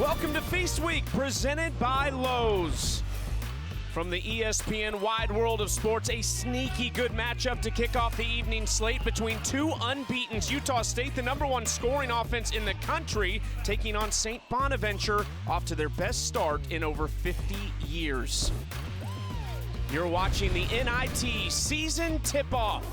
Welcome to Feast Week, presented by Lowe's. From the ESPN wide world of sports, a sneaky good matchup to kick off the evening slate between two unbeatens. Utah State, the #1 scoring offense in the country, taking on St. Bonaventure, off to their best start in over 50 years. You're watching the NIT season tip-off.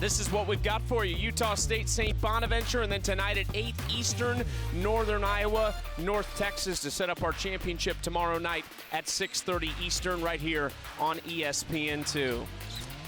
This is what we've got for you. Utah State, St. Bonaventure, and then tonight at 8 Eastern, Northern Iowa, North Texas to set up our championship tomorrow night at 6:30 Eastern right here on ESPN2.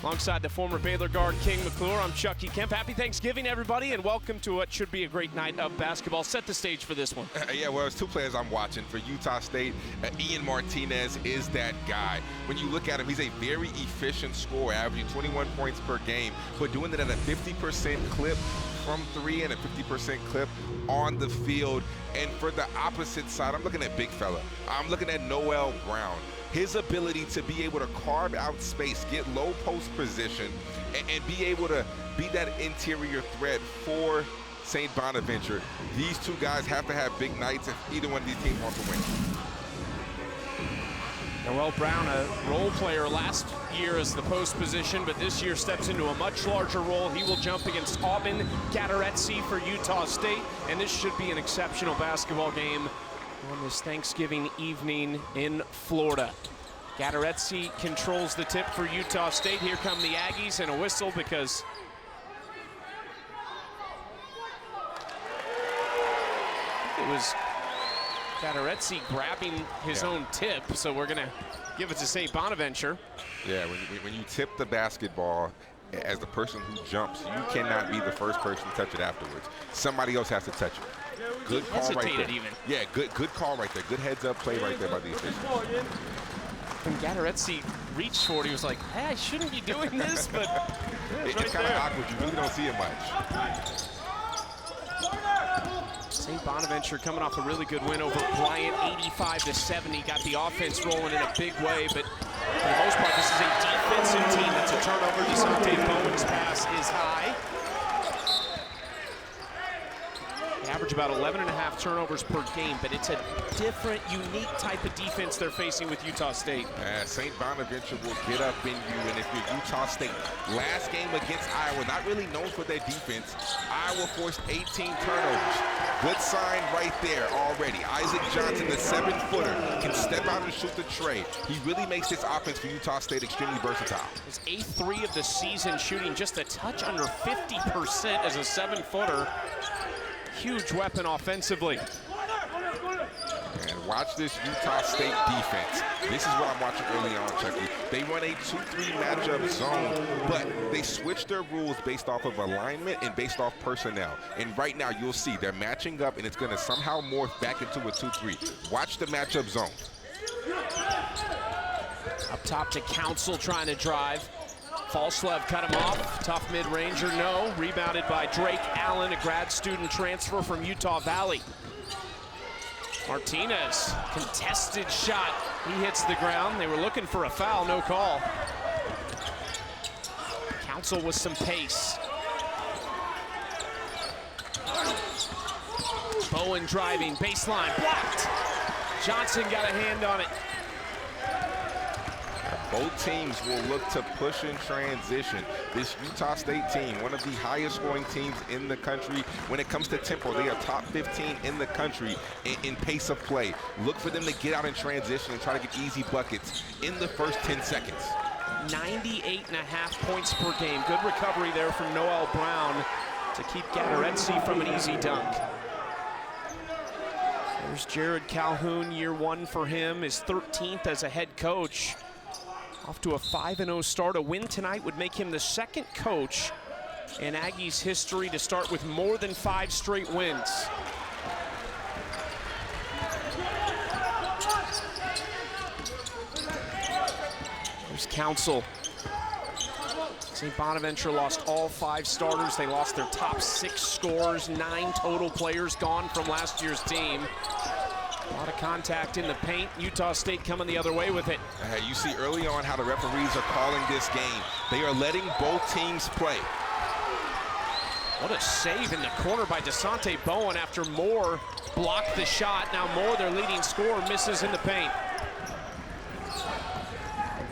Alongside the former Baylor guard King McClure, I'm Chucky Kemp. Happy Thanksgiving, everybody, and welcome to what should be a great night of basketball. Set the stage for this one. Well, there's two players I'm watching for Utah State. Ian Martinez is that guy. When you look at him, he's a very efficient scorer, averaging 21 points per game, but doing it at a 50% clip from three and a 50% clip on the field. And for the opposite side, I'm looking at big fella. I'm looking at Noel Brown. His ability to be able to carve out space, get low post position, and be able to be that interior threat for St. Bonaventure. These two guys have to have big nights if either one of these teams wants to win. Noel Brown, a role player last year as the post position, but this year steps into a much larger role. He will jump against Aubin Gadaretsi for Utah State, and this should be an exceptional basketball game on this Thanksgiving evening in Florida. Gadaretsi controls the tip for Utah State. Here come the Aggies, and a whistle because it was Gadaretsi grabbing his own tip, so we're gonna give it to St. Bonaventure. Yeah, when you tip the basketball, as the person who jumps, you cannot be the first person to touch it afterwards. Somebody else has to touch it. Good call right there. Even. Yeah, good call right there. Good heads up play right there by the officials. When Gadaretsi reached for it, he was like, hey, I shouldn't be doing this, but it's right kind of awkward. You really don't see it much. St. Bonaventure coming off a really good win over Bryant, 85-70. Got the offense rolling in a big way, but for the most part, this is a defensive team. That's a turnover. DeSante Bowen's pass is high. They average about 11.5 turnovers per game, but it's a different, unique type of defense they're facing with Utah State. St. Bonaventure will get up in you, and if you're Utah State, last game against Iowa, not really known for their defense, Iowa forced 18 turnovers. Good sign right there already. Isaac Johnson, the 7-footer, can step out and shoot the tray. He really makes this offense for Utah State extremely versatile. His 8th three of the season, shooting just a touch under 50% as a 7-footer. Huge weapon offensively. And watch this Utah State defense. This is what I'm watching early on, Chucky. They run a 2-3 matchup zone, but they switch their rules based off of alignment and based off personnel. And right now, you'll see they're matching up, and it's going to somehow morph back into a 2-3. Watch the matchup zone. Up top to Council trying to drive. Falslev cut him off. Tough mid-ranger, no. Rebounded by Drake Allen, a grad student transfer from Utah Valley. Martinez, contested shot. He hits the ground. They were looking for a foul, no call. Council with some pace. Bowen driving, baseline, blocked. Johnson got a hand on it. Both teams will look to push in transition. This Utah State team, one of the highest scoring teams in the country. When it comes to tempo, they are top 15 in the country in pace of play. Look for them to get out in transition and try to get easy buckets in the first 10 seconds. 98.5 points per game. Good recovery there from Noel Brown to keep Gadaretsi from an easy dunk. There's Jared Calhoun, year 1 for him, his 13th as a head coach. Off to a 5-0 start. A win tonight would make him the second coach in Aggies history to start with more than 5 straight wins. There's Council. St. Bonaventure lost all 5 starters. They lost their top 6 scorers. 9 total players gone from last year's team. A lot of contact in the paint. Utah State coming the other way with it. You see early on how the referees are calling this game. They are letting both teams play. What a save in the corner by DeSante Bowen after Moore blocked the shot. Now Moore, their leading scorer, misses in the paint.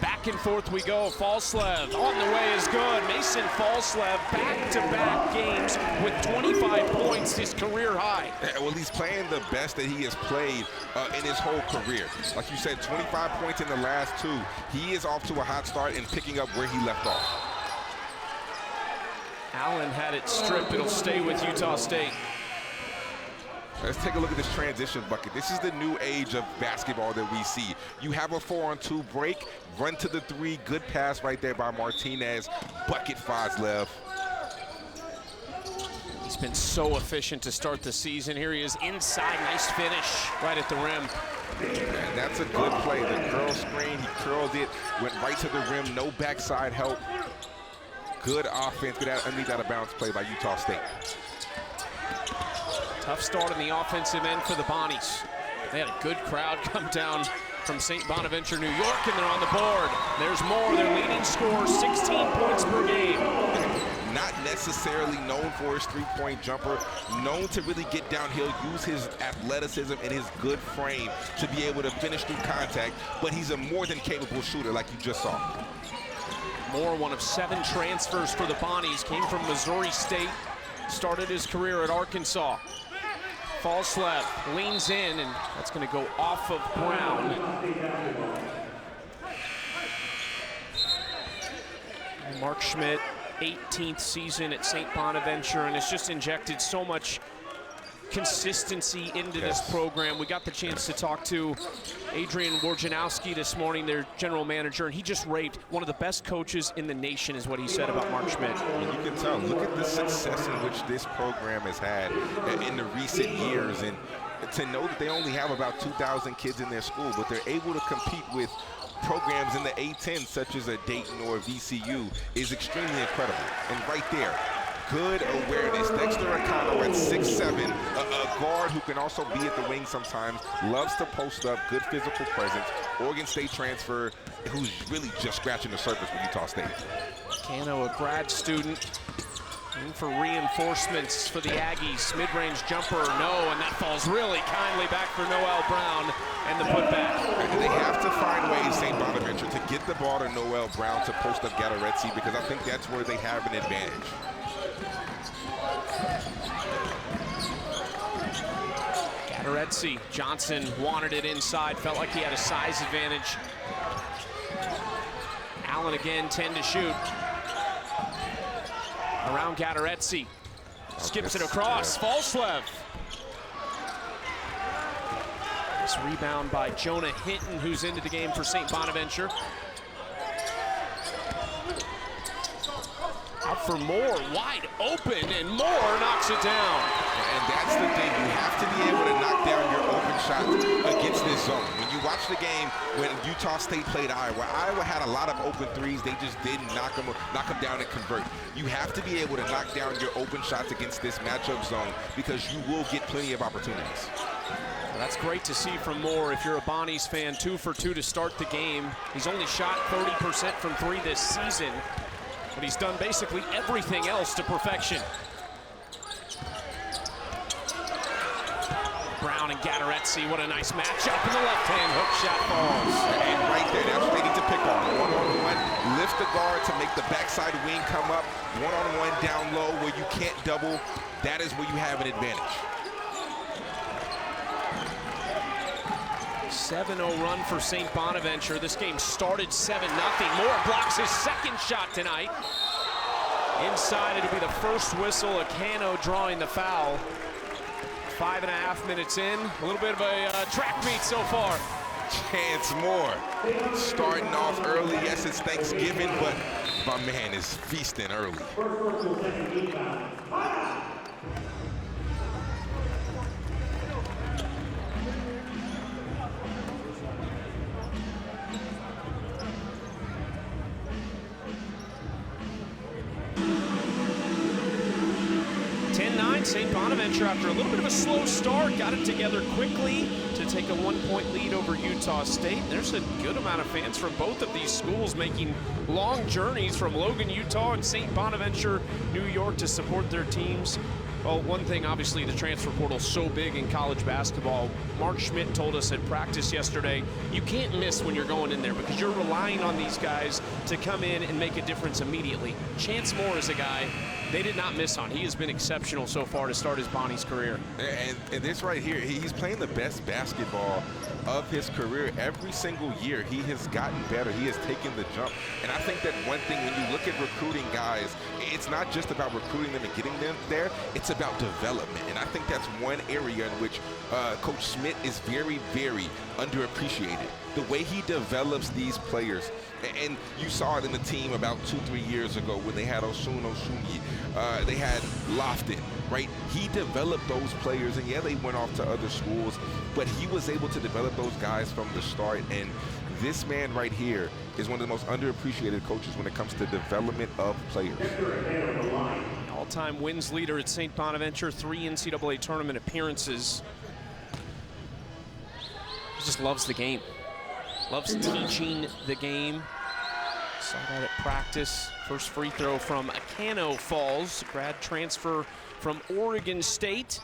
Back and forth we go. Falslev on the way is good. Mason Falslev, back-to-back games with 25 points, his career high. Yeah, well, he's playing the best that he has played in his whole career. Like you said, 25 points in the last two. He is off to a hot start and picking up where he left off. Allen had it stripped. It'll stay with Utah State. Let's take a look at this transition bucket. This is the new age of basketball that we see. You have a 4-on-2 break, run to the three, good pass right there by Martinez, bucket Falslev. He's been so efficient to start the season. Here he is inside, nice finish right at the rim. And that's a good play. The curl screen, he curled it, went right to the rim, no backside help. Good offense, good underneath out of bounds play by Utah State. Tough start on the offensive end for the Bonnies. They had a good crowd come down from St. Bonaventure, New York, and they're on the board. There's Moore, their leading scorer, 16 points per game. Not necessarily known for his three-point jumper, known to really get downhill, use his athleticism and his good frame to be able to finish through contact, but he's a more than capable shooter like you just saw. Moore, one of 7 transfers for the Bonnies, came from Missouri State, started his career at Arkansas. Falslev leans in, and that's going to go off of Brown. Mark Schmidt, 18th season at St. Bonaventure, and has just injected so much consistency into this program. We got the chance to talk to Adrian Wojnarowski this morning, their general manager, and he just raved. One of the best coaches in the nation is what he said about Mark Schmidt. And you can tell, look at the success in which this program has had in the recent years, and to know that they only have about 2,000 kids in their school, but they're able to compete with programs in the A10 such as a Dayton or a VCU is extremely incredible. And right there, good awareness. Dexter Acano at 6'7", a guard who can also be at the wing sometimes, loves to post up, good physical presence. Oregon State transfer who's really just scratching the surface with Utah State. Acano, a grad student, in for reinforcements for the Aggies. Mid-range jumper, no, and that falls really kindly back for Noel Brown and the putback. And they have to find ways, St. Bonaventure, to get the ball to Noel Brown to post up Gattaretsi, because I think that's where they have an advantage. Gattaretsi, Johnson wanted it inside, felt like he had a size advantage. Allen again, 10 to shoot. Around Gattaretsi, skips it across, Falslev. This rebound by Jonah Hinton, who's into the game for St. Bonaventure. Out for Moore, wide open, and Moore knocks it down. And that's the thing, you have to be able to knock down your open shots against this zone. When you watch the game, when Utah State played Iowa, Iowa had a lot of open threes, they just didn't knock them down and convert. You have to be able to knock down your open shots against this matchup zone, because you will get plenty of opportunities. Well, that's great to see from Moore. If you're a Bonnies fan, 2 for 2 to start the game. He's only shot 30% from 3 this season, but he's done basically everything else to perfection. Brown and Gattaretsi, what a nice matchup, and the left-hand hook shot falls. And right there, that's what they need to pick on. One-on-one, lift the guard to make the backside wing come up. One-on-one down low where you can't double. That is where you have an advantage. 7-0 run for St. Bonaventure. This game started 7-0. Moore blocks his second shot tonight. Inside, it'll be the first whistle. Acano drawing the foul. 5.5 minutes in. A little bit of a track meet so far. Chance Moore starting off early. Yes, it's Thanksgiving, but my man is feasting early. St. Bonaventure, after a little bit of a slow start, got it together quickly to take a 1-point lead over Utah State. There's a good amount of fans from both of these schools making long journeys from Logan, Utah and St. Bonaventure, New York to support their teams. Well, one thing, obviously, the transfer portal is so big in college basketball. Mark Schmidt told us at practice yesterday, you can't miss when you're going in there because you're relying on these guys to come in and make a difference immediately. Chance Moore is a guy they did not miss on. He has been exceptional so far to start his Bonnie's career. And this right here, he's playing the best basketball of his career. Every single year, he has gotten better. He has taken the jump. And I think that one thing, when you look at recruiting guys, it's not just about recruiting them and getting them there, it's about development. And I think that's one area in which Coach Schmidt is very, very underappreciated. The way he develops these players. And you saw it in the team about 2-3 years ago when they had Osun Osunyi. They had Lofton, right? He developed those players, and yeah, they went off to other schools, but he was able to develop those guys from the start. And this man right here is one of the most underappreciated coaches when it comes to development of players. All-time wins leader at St. Bonaventure, 3 NCAA tournament appearances. He just loves the game. Loves teaching the game. Saw that at practice. First free throw from Acano falls. Grad transfer from Oregon State.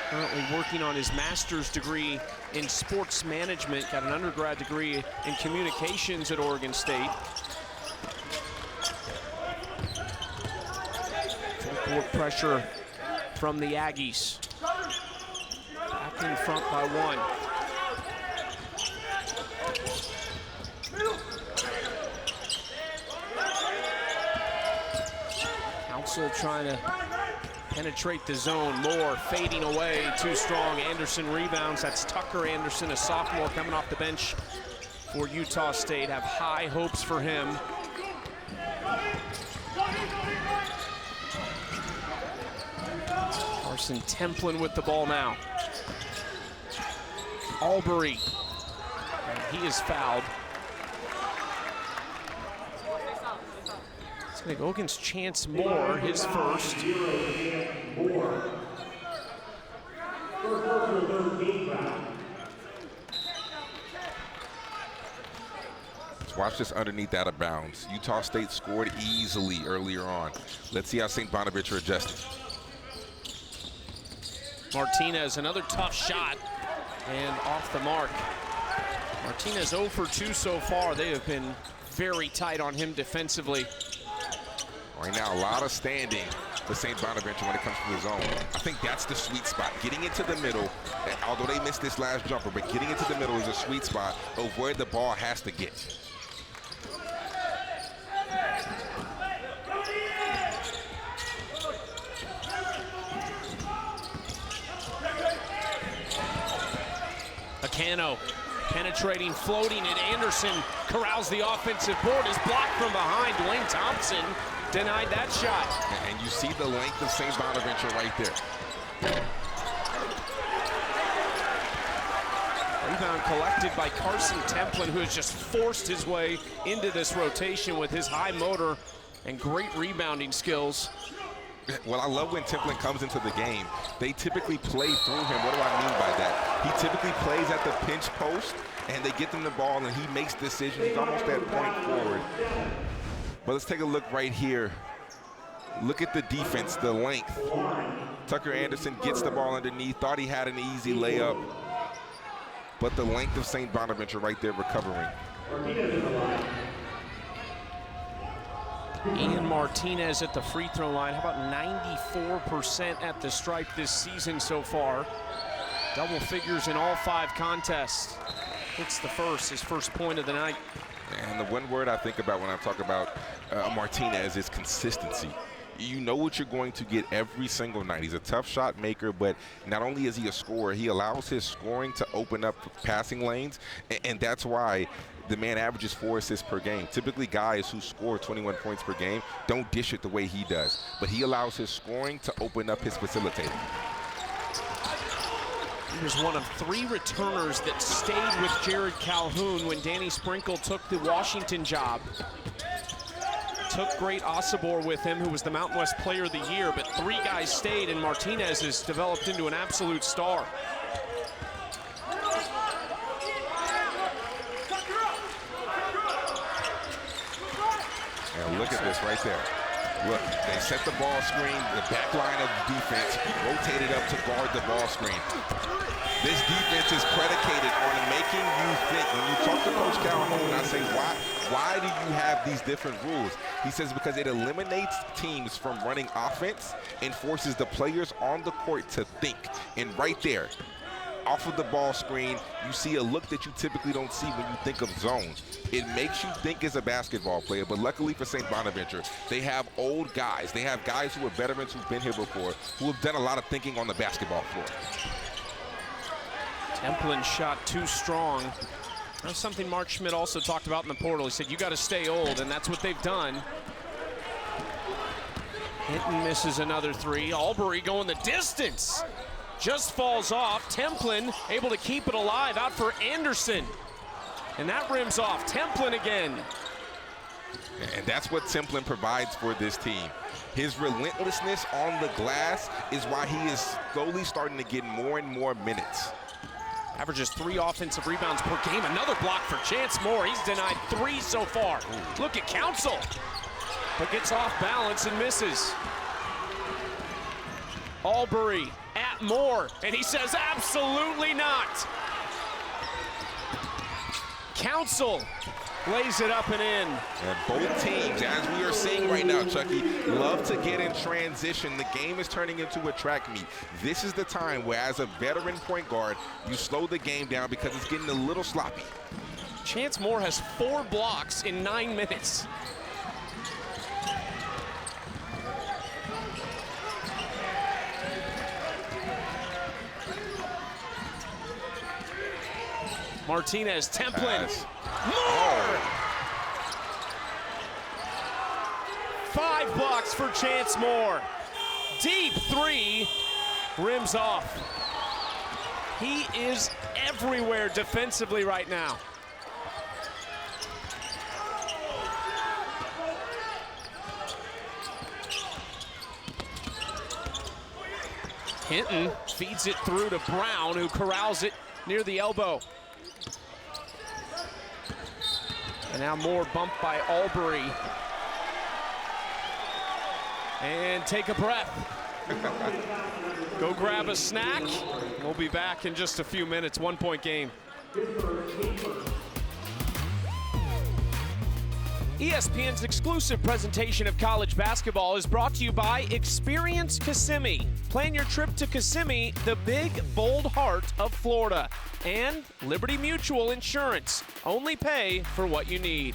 Currently working on his master's degree in sports management. Got an undergrad degree in communications at Oregon State. Full court pressure from the Aggies. Back in front by 1. Council trying to penetrate the zone. Moore fading away, too strong. Anderson rebounds. That's Tucker Anderson, a sophomore coming off the bench for Utah State. Have high hopes for him. Carson Templin with the ball now. Albury, and he is fouled. It's going to go against Chance Moore, his first. Let's watch this underneath out of bounds. Utah State scored easily earlier on. Let's see how St. Bonaventure adjusted. Martinez, another tough shot. And off the mark. Martinez 0 for 2 so far. They have been very tight on him defensively. Right now, a lot of standing for St. Bonaventure when it comes to the zone. I think that's the sweet spot. Getting into the middle, although they missed this last jumper, but getting into the middle is a sweet spot of where the ball has to get. Acano penetrating, floating, and Anderson corrals the offensive board. Is blocked from behind. Dwayne Thompson denied that shot. And you see the length of St. Bonaventure right there. Rebound collected by Carson Templin, who has just forced his way into this rotation with his high motor and great rebounding skills. Well, I love when Templin comes into the game. They typically play through him. What do I mean by that? He typically plays at the pinch post, and they get them the ball, and he makes decisions. He's almost at point forward. But let's take a look right here. Look at the defense, the length. Tucker Anderson gets the ball underneath, thought he had an easy layup. But the length of St. Bonaventure right there recovering. Ian Martinez at the free throw line. How about 94% at the stripe this season so far? Double figures in all 5 contests. Hits the first, his first point of the night. And the one word I think about when I talk about Martinez is consistency. You know what you're going to get every single night. He's a tough shot maker, but not only is he a scorer, he allows his scoring to open up passing lanes, and that's why the man averages 4 assists per game. Typically, guys who score 21 points per game don't dish it the way he does, but he allows his scoring to open up his facilitating. He was one of 3 returners that stayed with Jared Calhoun when Danny Sprinkle took the Washington job. took great Osibor with him, who was the Mountain West Player of the Year, but 3 guys stayed, and Martinez has developed into an absolute star. And look at this right there. Look, they set the ball screen, the back line of defense rotated up to guard the ball screen. This defense is predicated on making you think. When you talk to Coach Calhoun, I say, why do you have these different rules? He says because it eliminates teams from running offense and forces the players on the court to think. And right there, off of the ball screen, you see a look that you typically don't see when you think of zone. It makes you think as a basketball player, but luckily for St. Bonaventure, they have old guys. They have guys who are veterans who've been here before, who have done a lot of thinking on the basketball floor. Templin shot too strong. That's something Mark Schmidt also talked about in the portal. He said, you got to stay old, and that's what they've done. Hinton misses another 3. Albury going the distance. Just falls off. Templin able to keep it alive, out for Anderson. And that rims off. Templin again. And that's what Templin provides for this team. His relentlessness on the glass is why he is slowly starting to get more and more minutes. Averages 3 offensive rebounds per game. Another block for Chance Moore. He's denied 3 so far. Ooh. Look at Council. But gets off balance and misses. Albury at Moore, and he says absolutely not. Council lays it up and in. And both teams, as we are seeing right now, Chucky, love to get in transition. The game is turning into a track meet. This is the time where, as a veteran point guard, you slow the game down because it's getting a little sloppy. Chance Moore has 4 blocks in 9 minutes. Martinez, Templin, Moore! 5 blocks for Chance Moore. Deep 3, rims off. He is everywhere defensively right now. Hinton feeds it through to Brown, who corrals it near the elbow. And now Moore bumped by Albury. And take a breath. Go grab a snack. We'll be back in just a few minutes. 1-point game. ESPN's exclusive presentation of college basketball is brought to you by Experience Kissimmee. Plan your trip to Kissimmee, the big, bold heart of Florida. And Liberty Mutual Insurance. Only pay for what you need.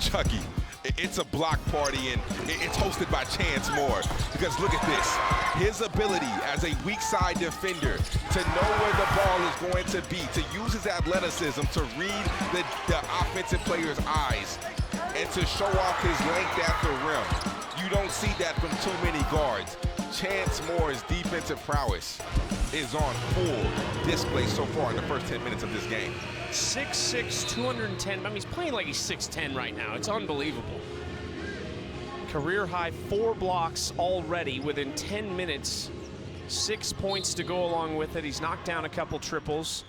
Chucky, it's a block party, and it's hosted by Chance Moore. Because look at this, his ability as a weak side defender to know where the ball is going to be, to use his athleticism to read the offensive player's eyes, and to show off his length at the rim. You don't see that from too many guards. Chance Moore's defensive prowess is on full display so far in the first 10 minutes of this game. 6'6", 210. I mean, he's playing like he's 6'10" right now. It's unbelievable. Career high 4 blocks already within 10 minutes. 6 points to go along with it. He's knocked down a couple triples.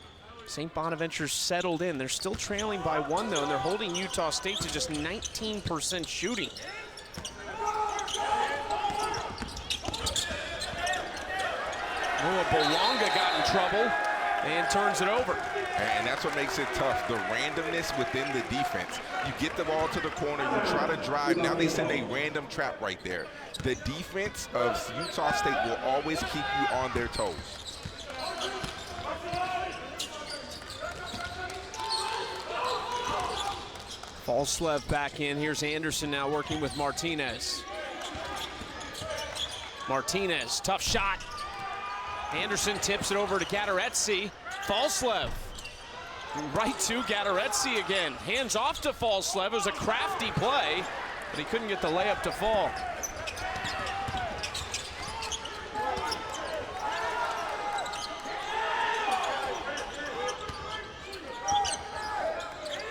St. Bonaventure's settled in. They're still trailing by 1 though, and they're holding Utah State to just 19% shooting. Oh, Bolonga got in trouble and turns it over. And that's what makes it tough, the randomness within the defense. You get the ball to the corner, you try to drive, now they send a random trap right there. The defense of Utah State will always keep you on their toes. Falslev back in. Here's Anderson now working with Martinez. Martinez, tough shot. Anderson tips it over to Gadaretse. Falslev right to Gadaretse again. Hands off to Falslev. It was a crafty play, but he couldn't get the layup to fall.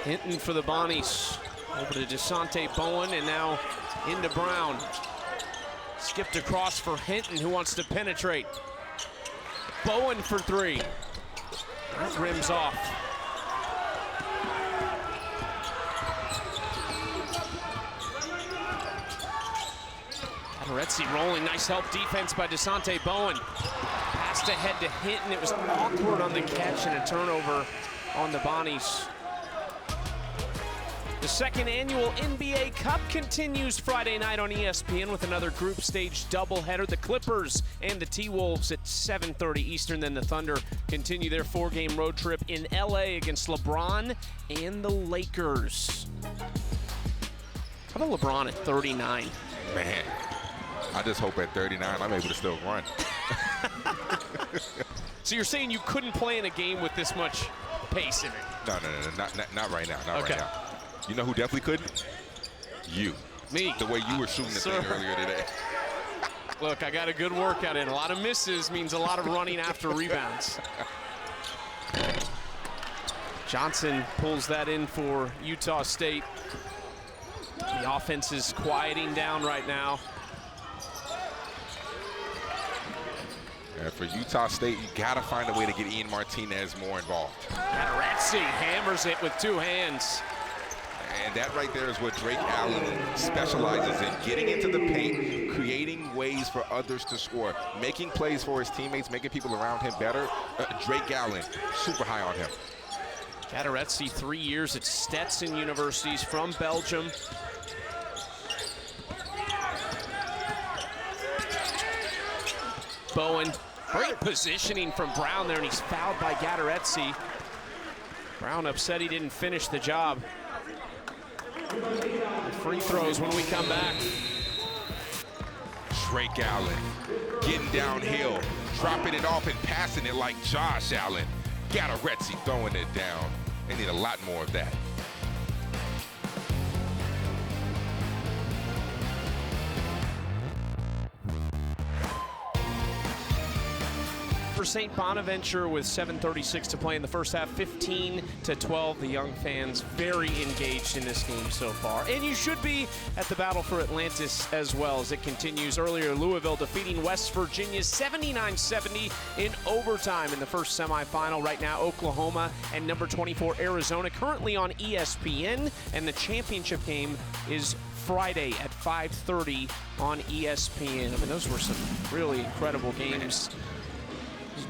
Hinton for the Bonnies. Over to DeSante Bowen, and now into Brown. Skipped across for Hinton, who wants to penetrate. Bowen for three. That rims off. Gateretzi rolling, nice help defense by DeSante Bowen. Passed ahead to Hinton, it was awkward on the catch and a turnover on the Bonnies. The second annual NBA Cup continues Friday night on ESPN with another group stage doubleheader. The Clippers and the T-Wolves at 7:30 Eastern. Then the Thunder continue their four-game road trip in LA against LeBron and the Lakers. How about LeBron at 39? Man, I just hope at 39 I'm able to still run. So you're saying you couldn't play in a game with this much pace in it? No, not right now, not okay. right now. You know who definitely couldn't? You. Me. The way you were shooting the thing earlier today. Look, I got a good workout in. A lot of misses means a lot of running after rebounds. Johnson pulls that in for Utah State. The offense is quieting down right now. And for Utah State, you gotta find a way to get Ian Martinez more involved. Gateretzi hammers it with two hands. And that right there is what Drake Allen specializes in, getting into the paint, creating ways for others to score, making plays for his teammates, making people around him better. Drake Allen, super high on him. Gateretzi, 3 years at Stetson Universities from Belgium. Bowen, great positioning from Brown there, and he's fouled by Gateretzi. Brown upset he didn't finish the job. Free throws when we come back. Drake Allen getting downhill, dropping it off and passing it like Josh Allen. Gateretzi throwing it down. They need a lot more of that. For St. Bonaventure with 7:36 to play in the first half, 15-12. The young fans very engaged in this game so far. And you should be at the battle for Atlantis as well as it continues. Earlier, Louisville defeating West Virginia 79-70 in overtime in the first semifinal. Right now, Oklahoma and number 24 Arizona currently on ESPN. And the championship game is Friday at 5:30 on ESPN. I mean, those were some really incredible games.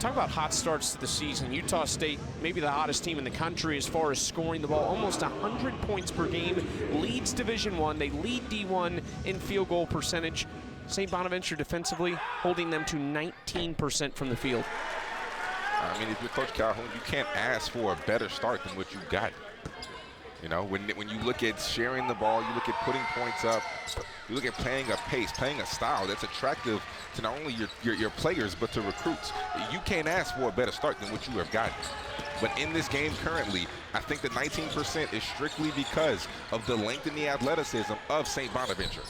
Talk about hot starts to the season. Utah State, maybe the hottest team in the country as far as scoring the ball, almost 100 points per game, leads Division I. They lead D1 in field goal percentage. St. Bonaventure defensively holding them to 19% from the field. I mean, if you're Coach Calhoun, you can't ask for a better start than what you got. You know, when you look at sharing the ball, you look at putting points up, you look at playing a pace, playing a style that's attractive to not only your players, but to recruits. You can't ask for a better start than what you have gotten. But in this game currently, I think the 19% is strictly because of the length and the athleticism of St. Bonaventure.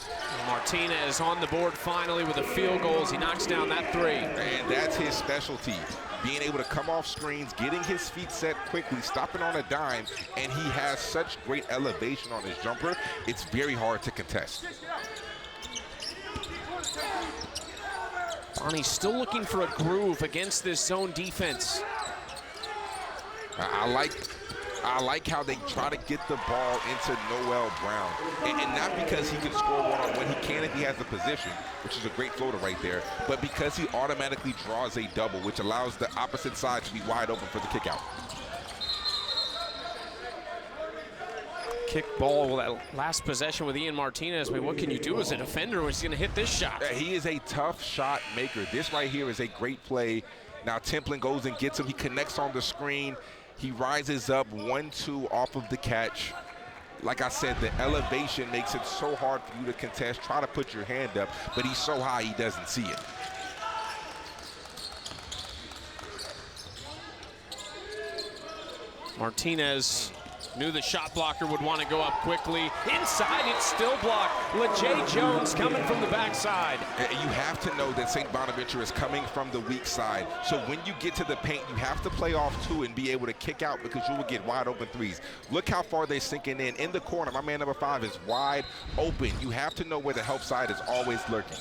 Martinez on the board finally with a field goal as he knocks down that three. And that's his specialty. Being able to come off screens, getting his feet set quickly, stopping on a dime, and he has such great elevation on his jumper, it's very hard to contest. Bonnie's still looking for a groove against this zone defense. I like how they try to get the ball into Noel Brown. And not because he can score one-on-one. He can if he has the position, which is a great floater right there, but because he automatically draws a double, which allows the opposite side to be wide open for the kick out. Kick ball, that last possession with Ian Martinez. I mean, what can you do as a defender when he's going to hit this shot? He is a tough shot maker. This right here is a great play. Now Templin goes and gets him. He connects on the screen. He rises up 1-2 off of the catch. Like I said, the elevation makes it so hard for you to contest. Try to put your hand up, but he's so high he doesn't see it. Martinez Knew the shot blocker would want to go up quickly. Inside, it's still blocked. LeJay Jones coming from the backside. You have to know that St. Bonaventure is coming from the weak side. So when you get to the paint, you have to play off too and be able to kick out because you will get wide open threes. Look how far they're sinking in. In the corner, my man number 5 is wide open. You have to know where the help side is always lurking.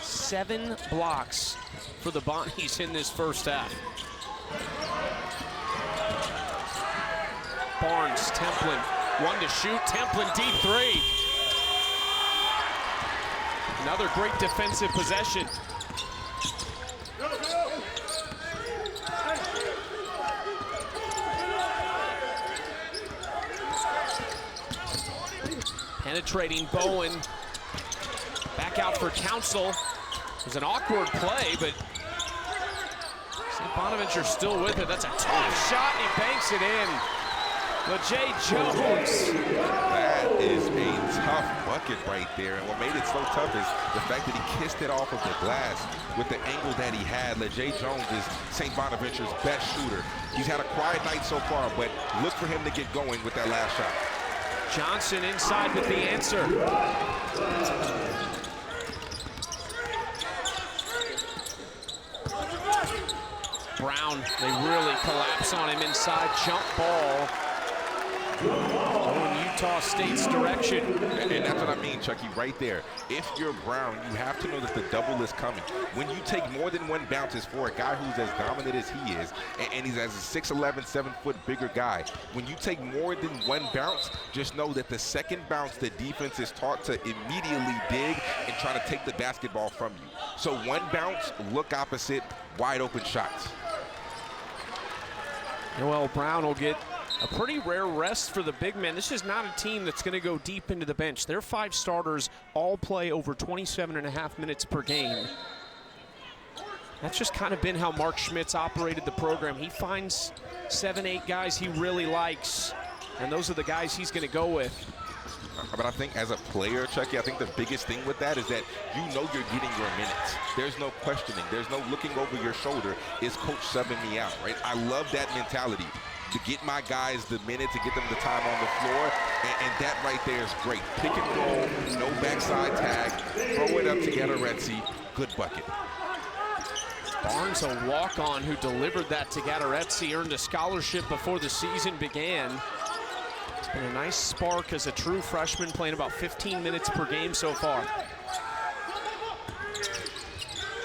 7 blocks for the Bonnies in this first half. Barnes, Templin, 1 to shoot. Templin, deep 3. Another great defensive possession. Penetrating Bowen. Back out for Council. It was an awkward play, but St. Bonaventure still with it. That's a tough shot, and he banks it in. LeJay Jones. That is a tough bucket right there. And what made it so tough is the fact that he kissed it off of the glass with the angle that he had. LeJay Jones is St. Bonaventure's best shooter. He's had a quiet night so far, but look for him to get going with that last shot. Johnson inside with the answer. Brown, they really collapse on him inside. Jump ball going Utah State's direction. And that's what I mean, Chucky, right there. If you're Brown, you have to know that the double is coming. When you take more than 1 bounces for a guy who's as dominant as he is, and he's as a 6'11", 7-foot bigger guy, when you take more than 1 bounce, just know that the second bounce, the defense is taught to immediately dig and try to take the basketball from you. So 1 bounce, look opposite, wide open shots. Noel Brown will get a pretty rare rest for the big men. This is not a team that's going to go deep into the bench. Their 5 starters all play over 27.5 minutes per game. That's just kind of been how Mark Schmidt's operated the program. He finds 7, 8 guys he really likes, and those are the guys he's going to go with. But I think as a player, Chucky, I think the biggest thing with that is that you know you're getting your minutes. There's no questioning. There's no looking over your shoulder. Is coach subbing me out, right? I love that mentality. To get my guys the minutes, to get them the time on the floor, and that right there is great. Pick and roll, no backside tag, throw it up to Gadaretsi, good bucket. Barnes, a walk-on who delivered that to Gadaretsi, earned a scholarship before the season began. It's been a nice spark as a true freshman, playing about 15 minutes per game so far.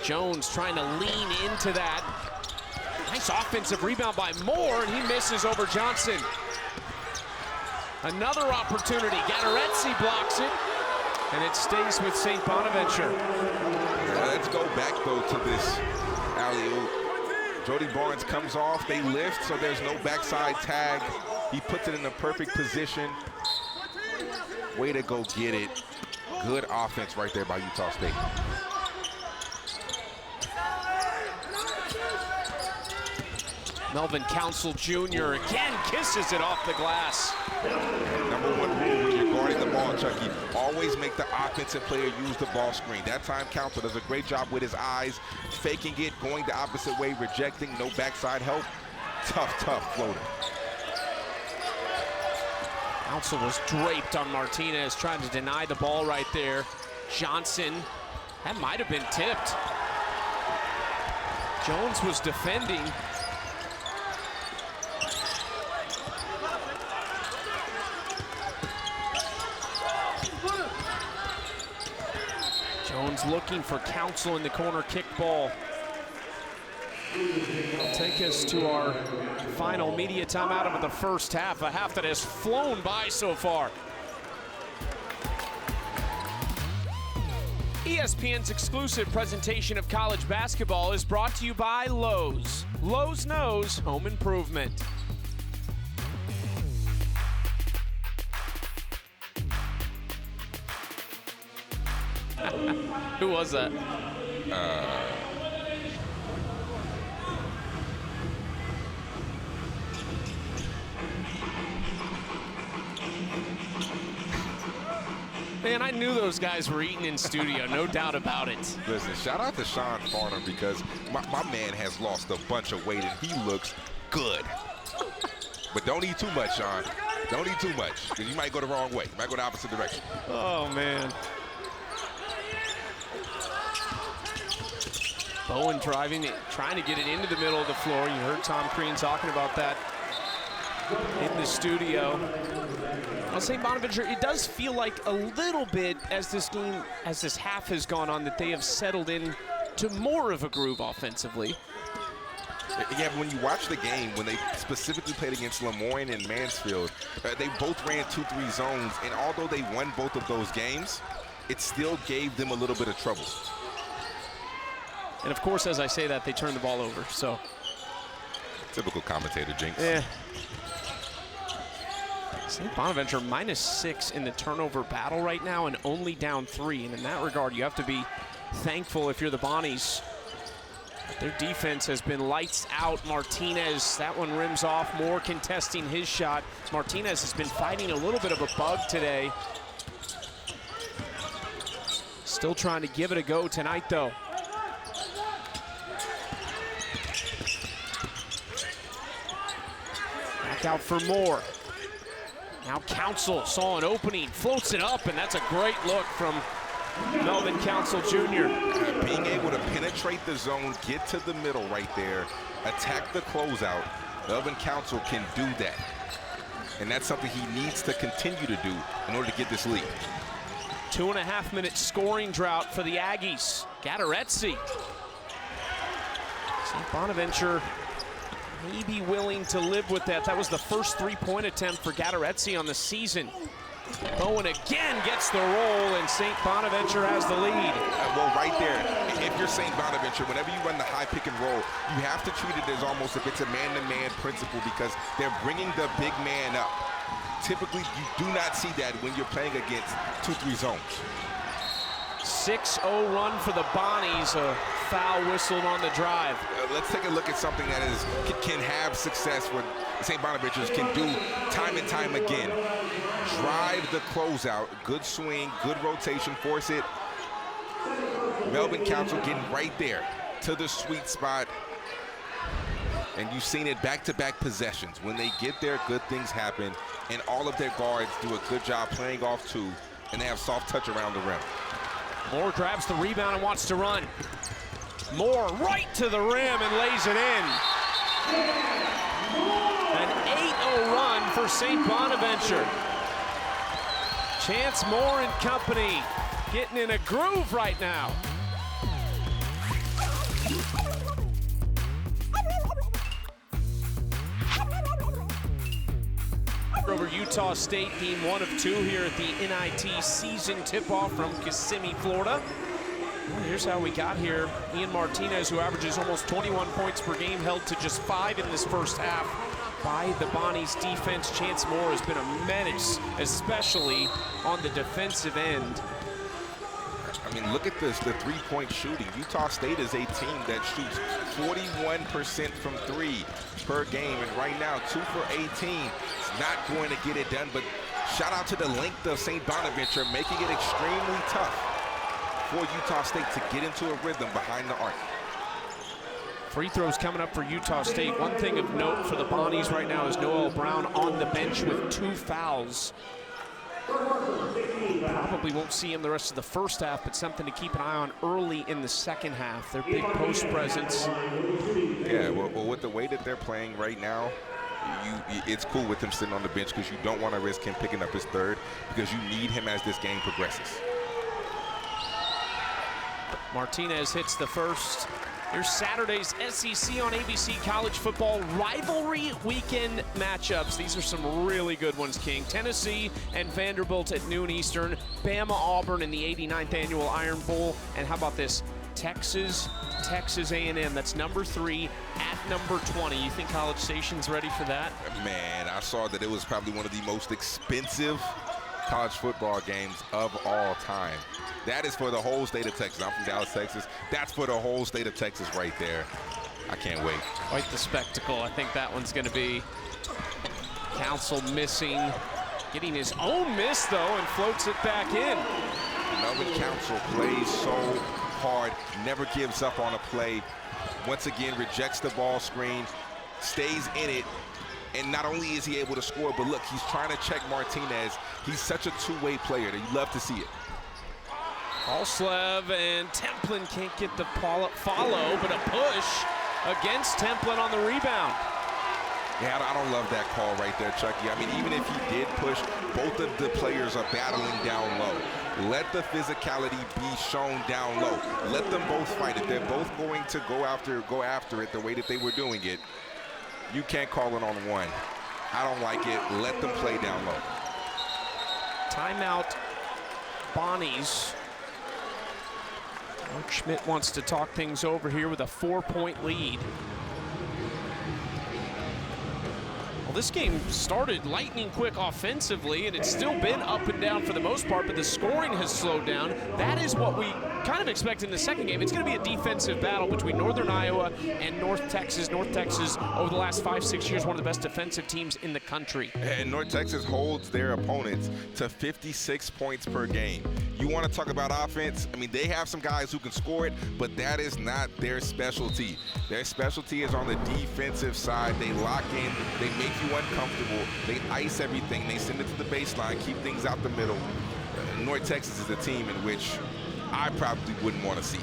Jones trying to lean into that. Nice offensive rebound by Moore, and he misses over Johnson. Another opportunity. Gadaretsi blocks it, and it stays with St. Bonaventure. Let's go back, though, to this alley-oop. Jody Barnes comes off, they lift, so there's no backside tag. He puts it in the perfect position. Way to go get it. Good offense right there by Utah State. Melvin Council Jr. again kisses it off the glass. Number 1 rule when you're guarding the ball, Chucky, always make the offensive player use the ball screen. That time Council does a great job with his eyes, faking it, going the opposite way, rejecting, no backside help. Tough, tough floater. Council was draped on Martinez, trying to deny the ball right there. Johnson, that might have been tipped. Jones was defending. Jones looking for Council in the corner kickball. It'll take us to our final media timeout of the first half, a half that has flown by so far. ESPN's exclusive presentation of college basketball is brought to you by Lowe's. Lowe's knows home improvement. Who was that? Man, I knew those guys were eating in studio, no doubt about it. Listen, shout out to Sean Farnham because my man has lost a bunch of weight and he looks good. But don't eat too much, Sean. Don't eat too much, because you might go the wrong way. You might go the opposite direction. Oh, man. Bowen driving it, trying to get it into the middle of the floor. You heard Tom Crean talking about that in the studio. Well, St. Bonaventure, it does feel like a little bit as this game, as this half has gone on, that they have settled in to more of a groove offensively. Yeah, when you watch the game, when they specifically played against Lemoyne and Mansfield, they both ran 2-3 zones, and although they won both of those games, it still gave them a little bit of trouble. And of course, as I say that, they turn the ball over, so. Typical commentator jinx. Yeah. St. Bonaventure -6 in the turnover battle right now and only down 3. And in that regard, you have to be thankful if you're the Bonnies. Their defense has been lights out. Martinez, that one rims off. Moore contesting his shot. Martinez has been fighting a little bit of a bug today. Still trying to give it a go tonight, though. Back out for Moore. Now Council saw an opening, floats it up, and that's a great look from Melvin Council Jr. Being able to penetrate the zone, get to the middle right there, attack the closeout. Melvin Council can do that. And that's something he needs to continue to do in order to get this lead. 2.5-minute scoring drought for the Aggies. Gateretse. St. Bonaventure may be willing to live with that. That was the first three-point attempt for Gateretse on the season. Bowen again gets the roll, and St. Bonaventure has the lead. Well, right there, if you're St. Bonaventure, whenever you run the high pick and roll, you have to treat it as almost if it's a man-to-man principle, because they're bringing the big man up. Typically, you do not see that when you're playing against 2-3 zones. 6-0 run for the Bonnies. A foul whistled on the drive. Let's take a look at something that can have success, what St. Bonaventure can do time and time again. Drive the closeout, good swing, good rotation, force it. Melvin Council getting right there to the sweet spot. And you've seen it back-to-back possessions. When they get there, good things happen. And all of their guards do a good job playing off two, and they have soft touch around the rim. Moore grabs the rebound and wants to run. Moore right to the rim and lays it in. An 8-0 run for St. Bonaventure. Chance Moore and company getting in a groove right now. Over Utah State, game 1 of 2 here at the NIT season tip-off from Kissimmee, Florida. Well, here's how we got here. Ian Martinez, who averages almost 21 points per game, held to just 5 in this first half by the Bonnies defense. Chance Moore has been a menace, especially on the defensive end. I mean, look at this, the three-point shooting. Utah State is a team that shoots 41% from 3 per game, and right now, 2 for 18. It's not going to get it done, but shout out to the length of St. Bonaventure, making it extremely tough for Utah State to get into a rhythm behind the arc. Free throws coming up for Utah State. One thing of note for the Bonnies right now is Noel Brown on the bench with 2 fouls. Probably won't see him the rest of the first half, but something to keep an eye on early in the second half. Their big post presence. Yeah, well, with the way that they're playing right now, it's cool with him sitting on the bench, because you don't want to risk him picking up his third, because you need him as this game progresses. Martinez hits the first. Here's Saturday's SEC on ABC College Football rivalry weekend matchups. These are some really good ones, King. Tennessee and Vanderbilt at noon Eastern. Bama Auburn in the 89th annual Iron Bowl. And how about this? Texas A&M. That's number 3 at number 20. You think College Station's ready for that? Man, I saw that it was probably one of the most expensive college football games of all time. That is for the whole state of Texas. I'm from Dallas, Texas. That's for the whole state of Texas right there. I can't wait. Quite the spectacle. I think that one's going to be. Council missing. Getting his own miss, though, and floats it back in. Melvin Council plays so hard, never gives up on a play. Once again, rejects the ball screen, stays in it, And not only is he able to score, but look, he's trying to check Martinez. He's such a two-way player that you love to see it. Falslev and Templin can't get the follow, but a push against Templin on the rebound. Yeah, I don't love that call right there, Chucky. I mean, even if he did push, both of the players are battling down low. Let the physicality be shown down low. Let them both fight. If they're both going to go after it the way that they were doing it, you can't call it on one. I don't like it. Let them play down low. Timeout, Bonnie's. Mark Schmidt wants to talk things over here with a 4-point lead. Well, this game started lightning quick offensively, and it's still been up and down for the most part, but the scoring has slowed down. That is what we kind of expect in the second game. It's going to be a defensive battle between Northern Iowa and North Texas. North Texas, over the last 5-6 years, one of the best defensive teams in the country. And North Texas holds their opponents to 56 points per game. You want to talk about offense? I mean, they have some guys who can score it, but that is not their specialty. Their specialty is on the defensive side. They lock in, they make you uncomfortable, they ice everything, they send it to the baseline, keep things out the middle. North Texas is a team in which I probably wouldn't want to see.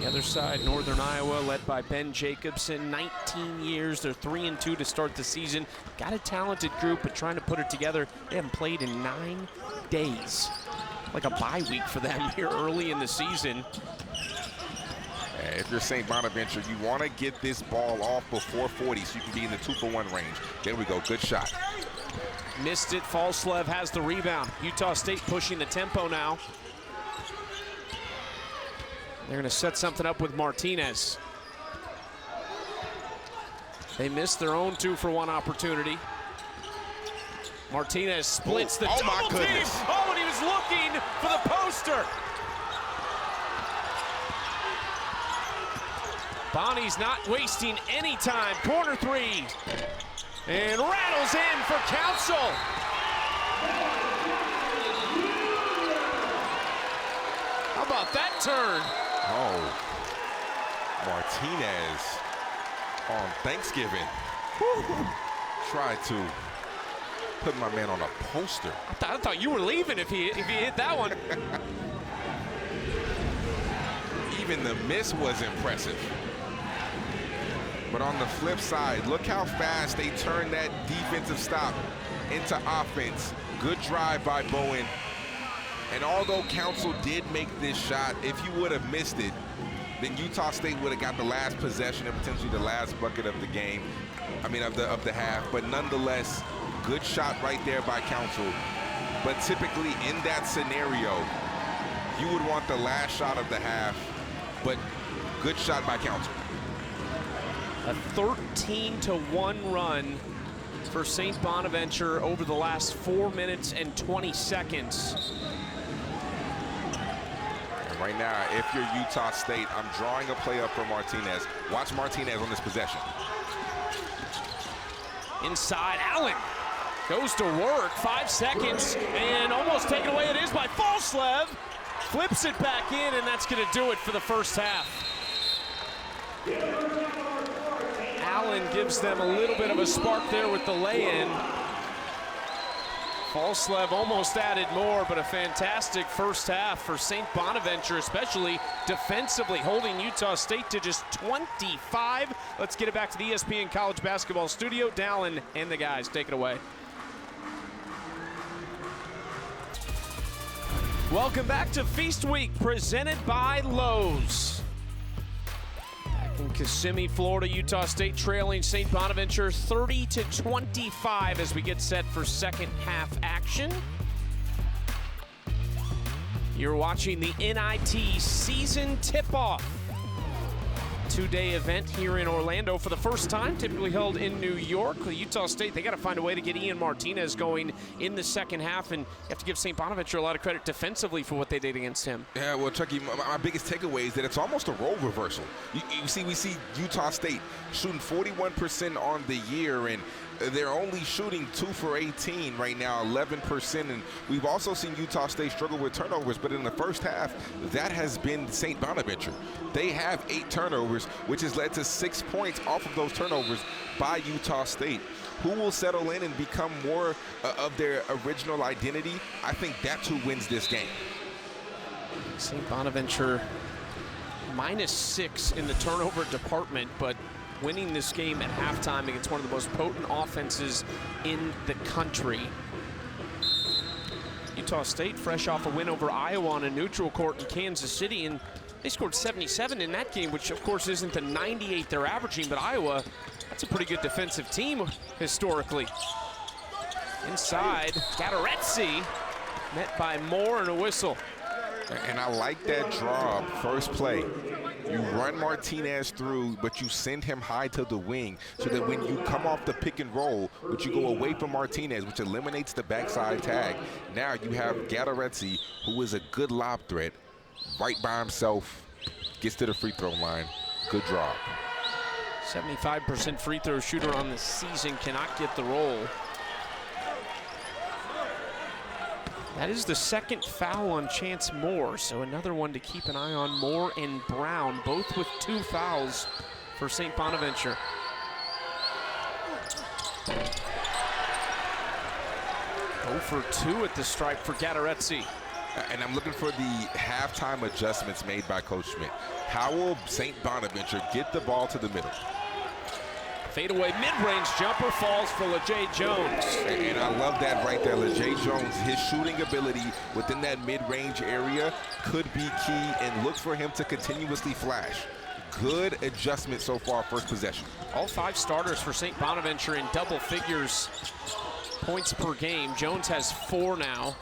The other side, Northern Iowa, led by Ben Jacobson, 19 years. They're 3-2 to start the season. Got a talented group, but trying to put it together. They haven't played in 9 days. Like a bye week for them here early in the season. If you're St. Bonaventure, you want to get this ball off before 40 so you can be in the 2-for-1 range. There we go, good shot. Missed it, Falslev has the rebound. Utah State pushing the tempo now. They're gonna set something up with Martinez. They missed their own 2-for-1 opportunity. Martinez splits the double my goodness. team. Oh, and he was looking for the poster. Bonnie's not wasting any time. Corner three. And rattles in for Council. How about that turn? Oh, Martinez on Thanksgiving tried to put my man on a poster. I thought you were leaving if he hit that one. Even the miss was impressive. But on the flip side, look how fast they turned that defensive stop into offense. Good drive by Bowen. And although Council did make this shot, if you would have missed it, then Utah State would have got the last possession and potentially the last bucket of the game. I mean, of the half. But nonetheless, good shot right there by Council. But typically in that scenario, you would want the last shot of the half. But good shot by Council. A 13-1 run for St. Bonaventure over the last 4 minutes and 20 seconds. And right now, if you're Utah State, I'm drawing a play up for Martinez. Watch Martinez on this possession. Inside, Allen goes to work, 5 seconds, and almost taken away it is by Falslev. Flips it back in, and that's gonna do it for the first half. Allen gives them a little bit of a spark there with the lay-in. Falslev almost added more, but a fantastic first half for St. Bonaventure, especially defensively, holding Utah State to just 25. Let's get it back to the ESPN College Basketball Studio. Dallin and the guys, take it away. Welcome back to Feast Week, presented by Lowe's. In Kissimmee, Florida, Utah State trailing St. Bonaventure 30-25 as we get set for second half action. You're watching the NIT season tip-off. 2-day event here in Orlando for the first time, typically held in New York. Utah State, they got to find a way to get Ian Martinez going in the second half, and you have to give St. Bonaventure a lot of credit defensively for what they did against him. Yeah, well, Chucky, my biggest takeaway is that it's almost a role reversal. We see Utah State shooting 41% on the year, and they're only shooting 2 for 18 right now, 11%. And we've also seen Utah State struggle with turnovers, but in the first half, that has been St. Bonaventure. They have 8 turnovers, which has led to 6 points off of those turnovers by Utah State. Who will settle in and become more of their original identity? I think that's who wins this game. St. Bonaventure -6 in the turnover department, but winning this game at halftime against one of the most potent offenses in the country. Utah State fresh off a win over Iowa on a neutral court in Kansas City, and they scored 77 in that game, which of course isn't the 98 they're averaging, but Iowa, that's a pretty good defensive team historically. Inside, Gattaretzi met by Moore and a whistle. And I like that draw, first play. You run Martinez through, but you send him high to the wing so that when you come off the pick and roll, but you go away from Martinez, which eliminates the backside tag. Now you have Gattaretzi, who is a good lob threat, right by himself, gets to the free throw line. Good draw. 75% free throw shooter on the season, cannot get the roll. That is the second foul on Chance Moore, so another one to keep an eye on. Moore and Brown, both with 2 fouls for St. Bonaventure. Oh for 2 at the stripe for Gattaretzi. And I'm looking for the halftime adjustments made by Coach Schmidt. How will St. Bonaventure get the ball to the middle? Fadeaway mid-range jumper falls for LeJay Jones. And I love that right there. LeJay Jones, his shooting ability within that mid-range area could be key, and look for him to continuously flash. Good adjustment so far, first possession. All 5 starters for St. Bonaventure in double figures points per game. Jones has 4 now.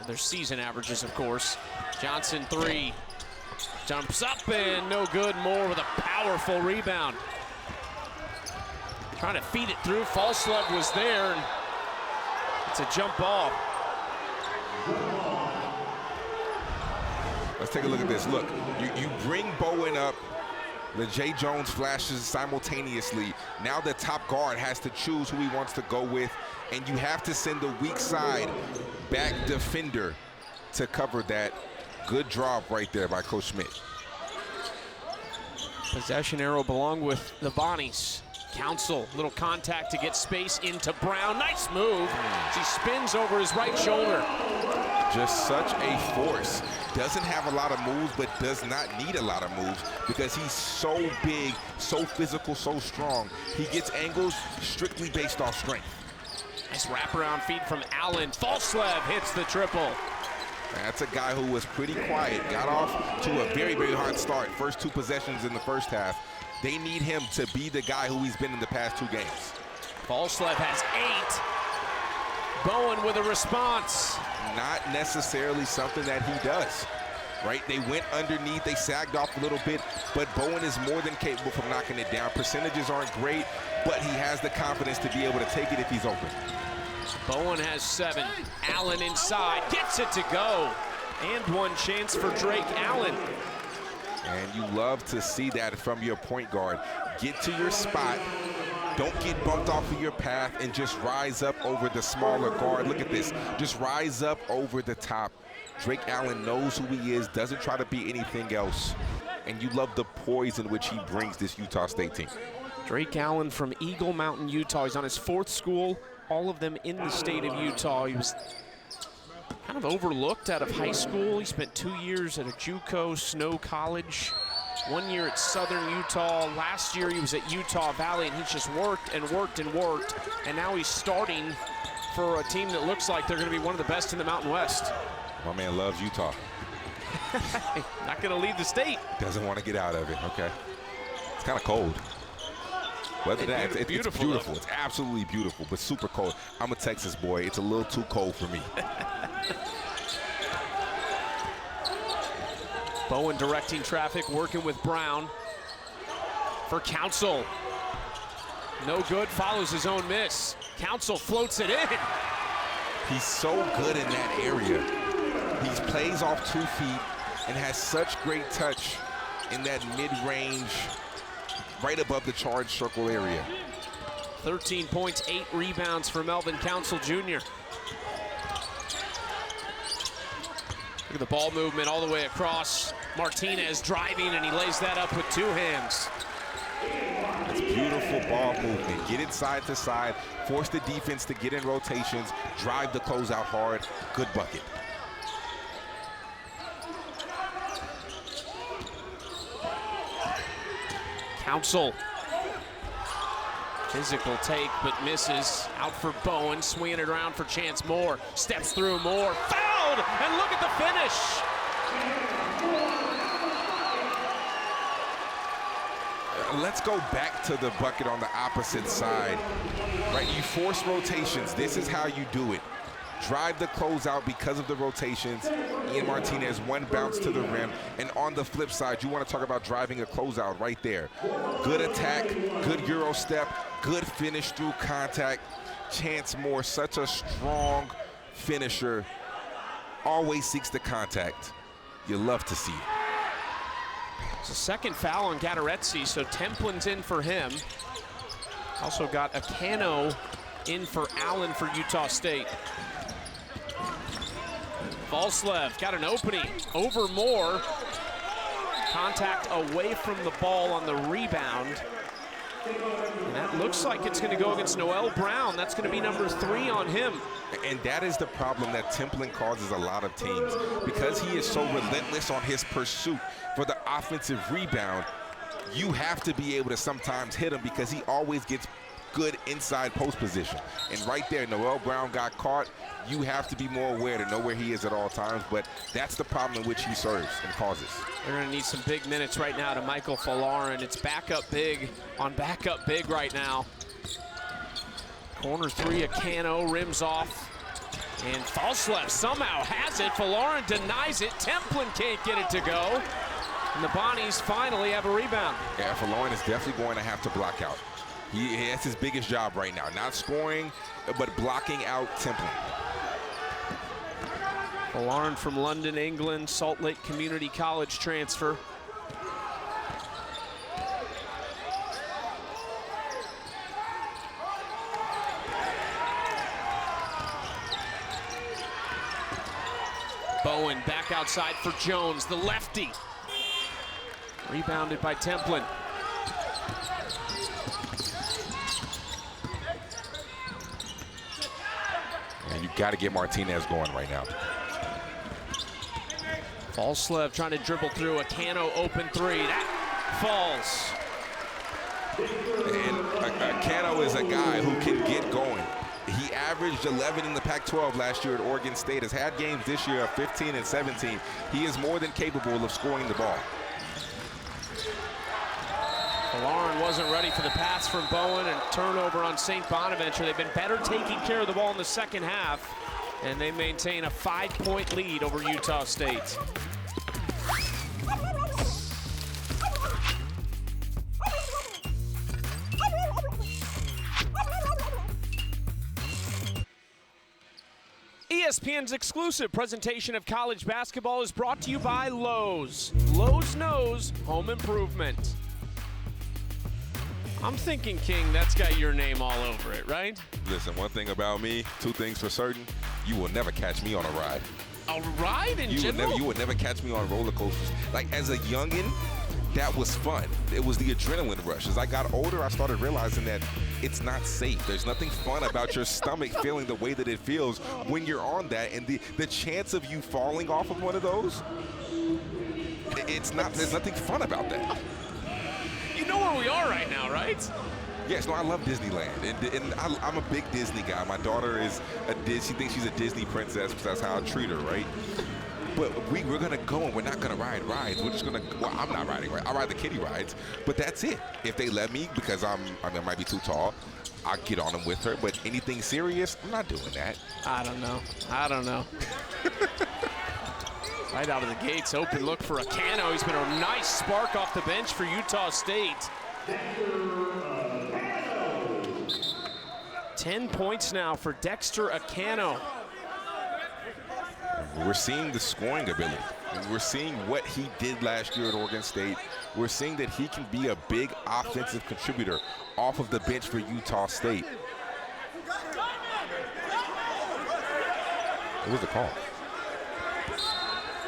Their season averages, of course. Johnson 3. Jumps up and no good. Moore with a powerful rebound. Trying to feed it through. False slug was there, and it's a jump ball. Let's take a look at this. Look, you bring Bowen up. LeJay Jones flashes simultaneously. Now the top guard has to choose who he wants to go with, and you have to send the weak side back defender to cover that. Good drop right there by Coach Schmidt. Possession arrow belong with the Bonnies. Council, little contact to get space into Brown. Nice move. He spins over his right shoulder. Just such a force. Doesn't have a lot of moves, but does not need a lot of moves because he's so big, so physical, so strong. He gets angles strictly based off strength. Nice wraparound feed from Allen. Falslev hits the triple. That's a guy who was pretty quiet. Got off to a very, very hard start. First 2 possessions in the first half. They need him to be the guy who he's been in the past 2 games. Falslev has 8. Bowen with a response. Not necessarily something that he does, right? They went underneath, they sagged off a little bit, but Bowen is more than capable of knocking it down. Percentages aren't great, but he has the confidence to be able to take it if he's open. Bowen has 7. Allen inside, gets it to go. And one chance for Drake Allen. And you love to see that from your point guard. Get to your spot, don't get bumped off of your path, and just rise up over the smaller guard. Look at this, just rise up over the top. Drake Allen knows who he is, doesn't try to be anything else. And you love the poise in which he brings this Utah State team. Drake Allen from Eagle Mountain, Utah. He's on his 4th school, all of them in the state of Utah. He was kind of overlooked out of high school. He spent 2 years at a JUCO, Snow College, 1 year at Southern Utah. Last year he was at Utah Valley, and he's just worked and worked and worked. And now he's starting for a team that looks like they're going to be one of the best in the Mountain West. My man loves Utah. Not going to leave the state. Doesn't want to get out of it. Okay. It's kind of cold. It's beautiful. It's absolutely beautiful, but super cold. I'm a Texas boy. It's a little too cold for me. Bowen directing traffic, working with Brown for Council. No good, follows his own miss. Council floats it in. He's so good in that area. He plays off 2 feet and has such great touch in that mid-range, right above the charge circle area. 13 points, 8 rebounds for Melvin Council Jr. Look at the ball movement all the way across. Martinez driving, and he lays that up with 2 hands. That's beautiful ball movement. Get it side to side, force the defense to get in rotations, drive the closeout hard. Good bucket. Council. Physical take, but misses. Out for Bowen, swinging it around for Chance Moore. Steps through Moore, fouled, and look at the finish. Let's go back to the bucket on the opposite side. Right, you force rotations. This is how you do it. Drive the closeout because of the rotations. Ian Martinez, 1 bounce to the rim. And on the flip side, you want to talk about driving a closeout right there. Good attack, good Euro step, good finish through contact. Chance Moore, such a strong finisher. Always seeks the contact. You love to see it. It's a second foul on Gadaretsi, so Templin's in for him. Also got Akano in for Allen for Utah State. Valslev got an opening over Moore. Contact away from the ball on the rebound. And that looks like it's going to go against Noel Brown. That's going to be number 3 on him. And that is the problem that Templin causes a lot of teams. Because he is so relentless on his pursuit for the offensive rebound, you have to be able to sometimes hit him because he always gets good inside post position. And right there, Noel Brown got caught. You have to be more aware to know where he is at all times, but that's the problem in which he serves and causes. They're going to need some big minutes right now to Michael Falarin. It's backup big on backup big right now. Corner 3, Akano rims off. And Valslev somehow has it. Falarin denies it. Templin can't get it to go. And the Bonnies finally have a rebound. Yeah, Falarin is definitely going to have to block out. That's his biggest job right now. Not scoring, but blocking out Templin. Falarin from London, England, Salt Lake Community College transfer. Bowen back outside for Jones, the lefty. Rebounded by Templin. And you got to get Martinez going right now. Valslev trying to dribble through. Akano open 3. That falls. And Akano is a guy who can get going. He averaged 11 in the Pac-12 last year at Oregon State. Has had games this year of 15 and 17. He is more than capable of scoring the ball. Falarin wasn't ready for the pass from Bowen, and turnover on St. Bonaventure. They've been better taking care of the ball in the second half, and they maintain a 5-point lead over Utah State. ESPN's exclusive presentation of college basketball is brought to you by Lowe's. Lowe's knows home improvement. I'm thinking, King, that's got your name all over it, right? Listen, one thing about me, 2 things for certain. You will never catch me on a ride. A ride in general? You would never catch me on roller coasters. Like, as a youngin', that was fun. It was the adrenaline rush. As I got older, I started realizing that it's not safe. There's nothing fun about your stomach feeling the way that it feels when you're on that. And the chance of you falling off of one of those, there's nothing fun about that. You know where we are right now, right? Yes, no, I love Disneyland, and I'm a big Disney guy. My daughter is she thinks she's a Disney princess because that's how I treat her, right? But we're gonna go and we're not gonna ride rides. We're just gonna, well, I'm not riding rides. I ride the kiddie rides, but that's it. If they let me, because I might be too tall, I'll get on them with her. But anything serious, I'm not doing that. I don't know. Right out of the gates, open look for Akano. He's been a nice spark off the bench for Utah State. 10 points now for Dexter Akano. We're seeing the scoring ability. And we're seeing what he did last year at Oregon State. We're seeing that he can be a big offensive contributor off of the bench for Utah State. What was the call?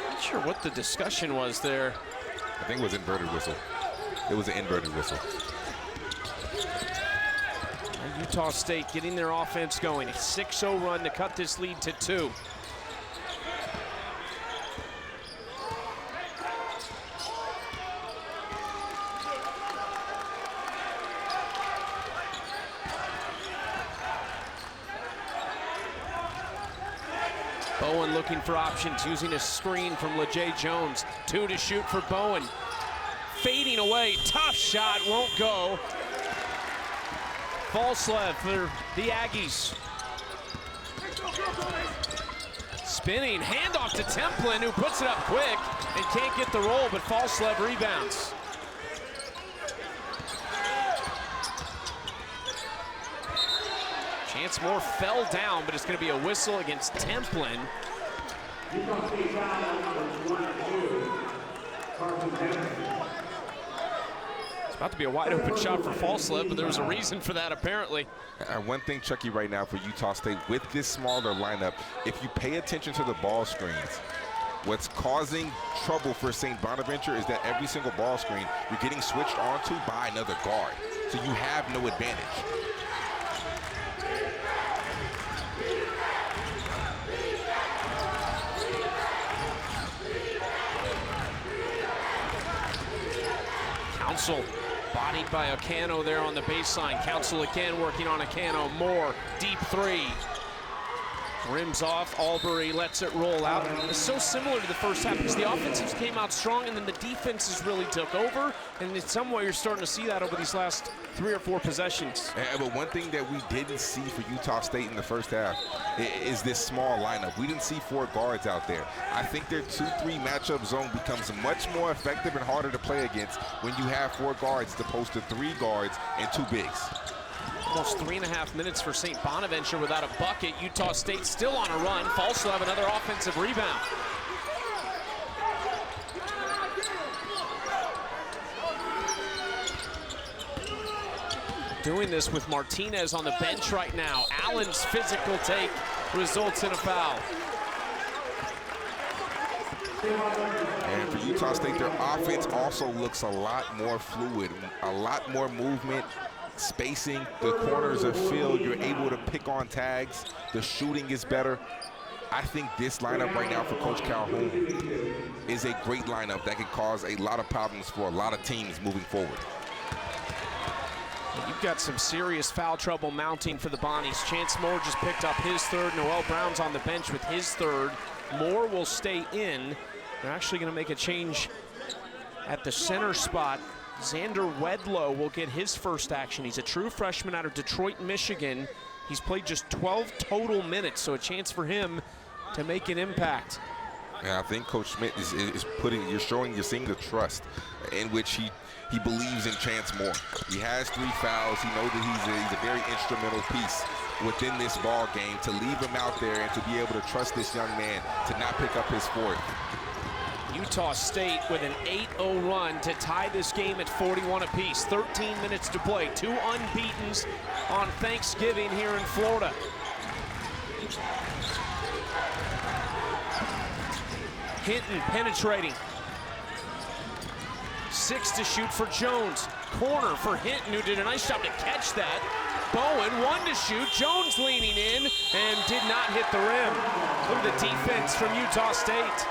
Not sure what the discussion was there. I think it was inverted whistle. It was an inverted whistle. Utah State getting their offense going. A 6-0 run to cut this lead to 2. Bowen looking for options, using a screen from LeJay Jones. 2 to shoot for Bowen. Fading away, tough shot, won't go. Falslev for the Aggies. Spinning, handoff to Templin, who puts it up quick and can't get the roll, but Falslev rebounds. Chance Moore fell down, but it's going to be a whistle against Templin. It's about to be a wide open shot for Falslev, but there was a reason for that apparently. One thing, Chucky, right now for Utah State, with this smaller lineup, if you pay attention to the ball screens, what's causing trouble for St. Bonaventure is that every single ball screen you're getting switched onto by another guard. So you have no advantage. Council bodied by Ocano there on the baseline. Council again working on Ocano. Moore, deep 3. Rims off, Albury lets it roll out. It's so similar to the first half because the offensives came out strong and then the defenses really took over. And in some way you're starting to see that over these last 3 or 4 possessions. But one thing that we didn't see for Utah State in the first half is this small lineup. We didn't see 4 guards out there. I think their 2-3 matchup zone becomes much more effective and harder to play against when you have 4 guards opposed to 3 guards and 2 bigs. Almost 3.5 minutes for St. Bonaventure without a bucket. Utah State still on a run. Falslev another offensive rebound. Doing this with Martinez on the bench right now. Allen's physical take results in a foul. And for Utah State, their offense also looks a lot more fluid, a lot more movement, spacing, the corners are filled, you're able to pick on tags, the shooting is better. I think this lineup right now for Coach Calhoun is a great lineup that can cause a lot of problems for a lot of teams moving forward. You've got some serious foul trouble mounting for the Bonnies. Chance Moore just picked up his 3rd. Noel Brown's on the bench with his 3rd. Moore will stay in. They're actually going to make a change at the center spot. Xander Wedlow will get his first action. He's a true freshman out of Detroit, Michigan. He's played just 12 total minutes, so a chance for him to make an impact. And I think Coach Schmidt is you're seeing the trust in which he believes in Chance Moore. He has 3 fouls. He knows that he's a very instrumental piece within this ball game. To leave him out there and to be able to trust this young man to not pick up his 4th. Utah State with an 8-0 run to tie this game at 41 apiece. 13 minutes to play. 2 unbeatens on Thanksgiving here in Florida. Hinton penetrating. 6 to shoot for Jones. Corner for Hinton, who did a nice job to catch that. Bowen, 1 to shoot. Jones leaning in and did not hit the rim. Look at the defense from Utah State.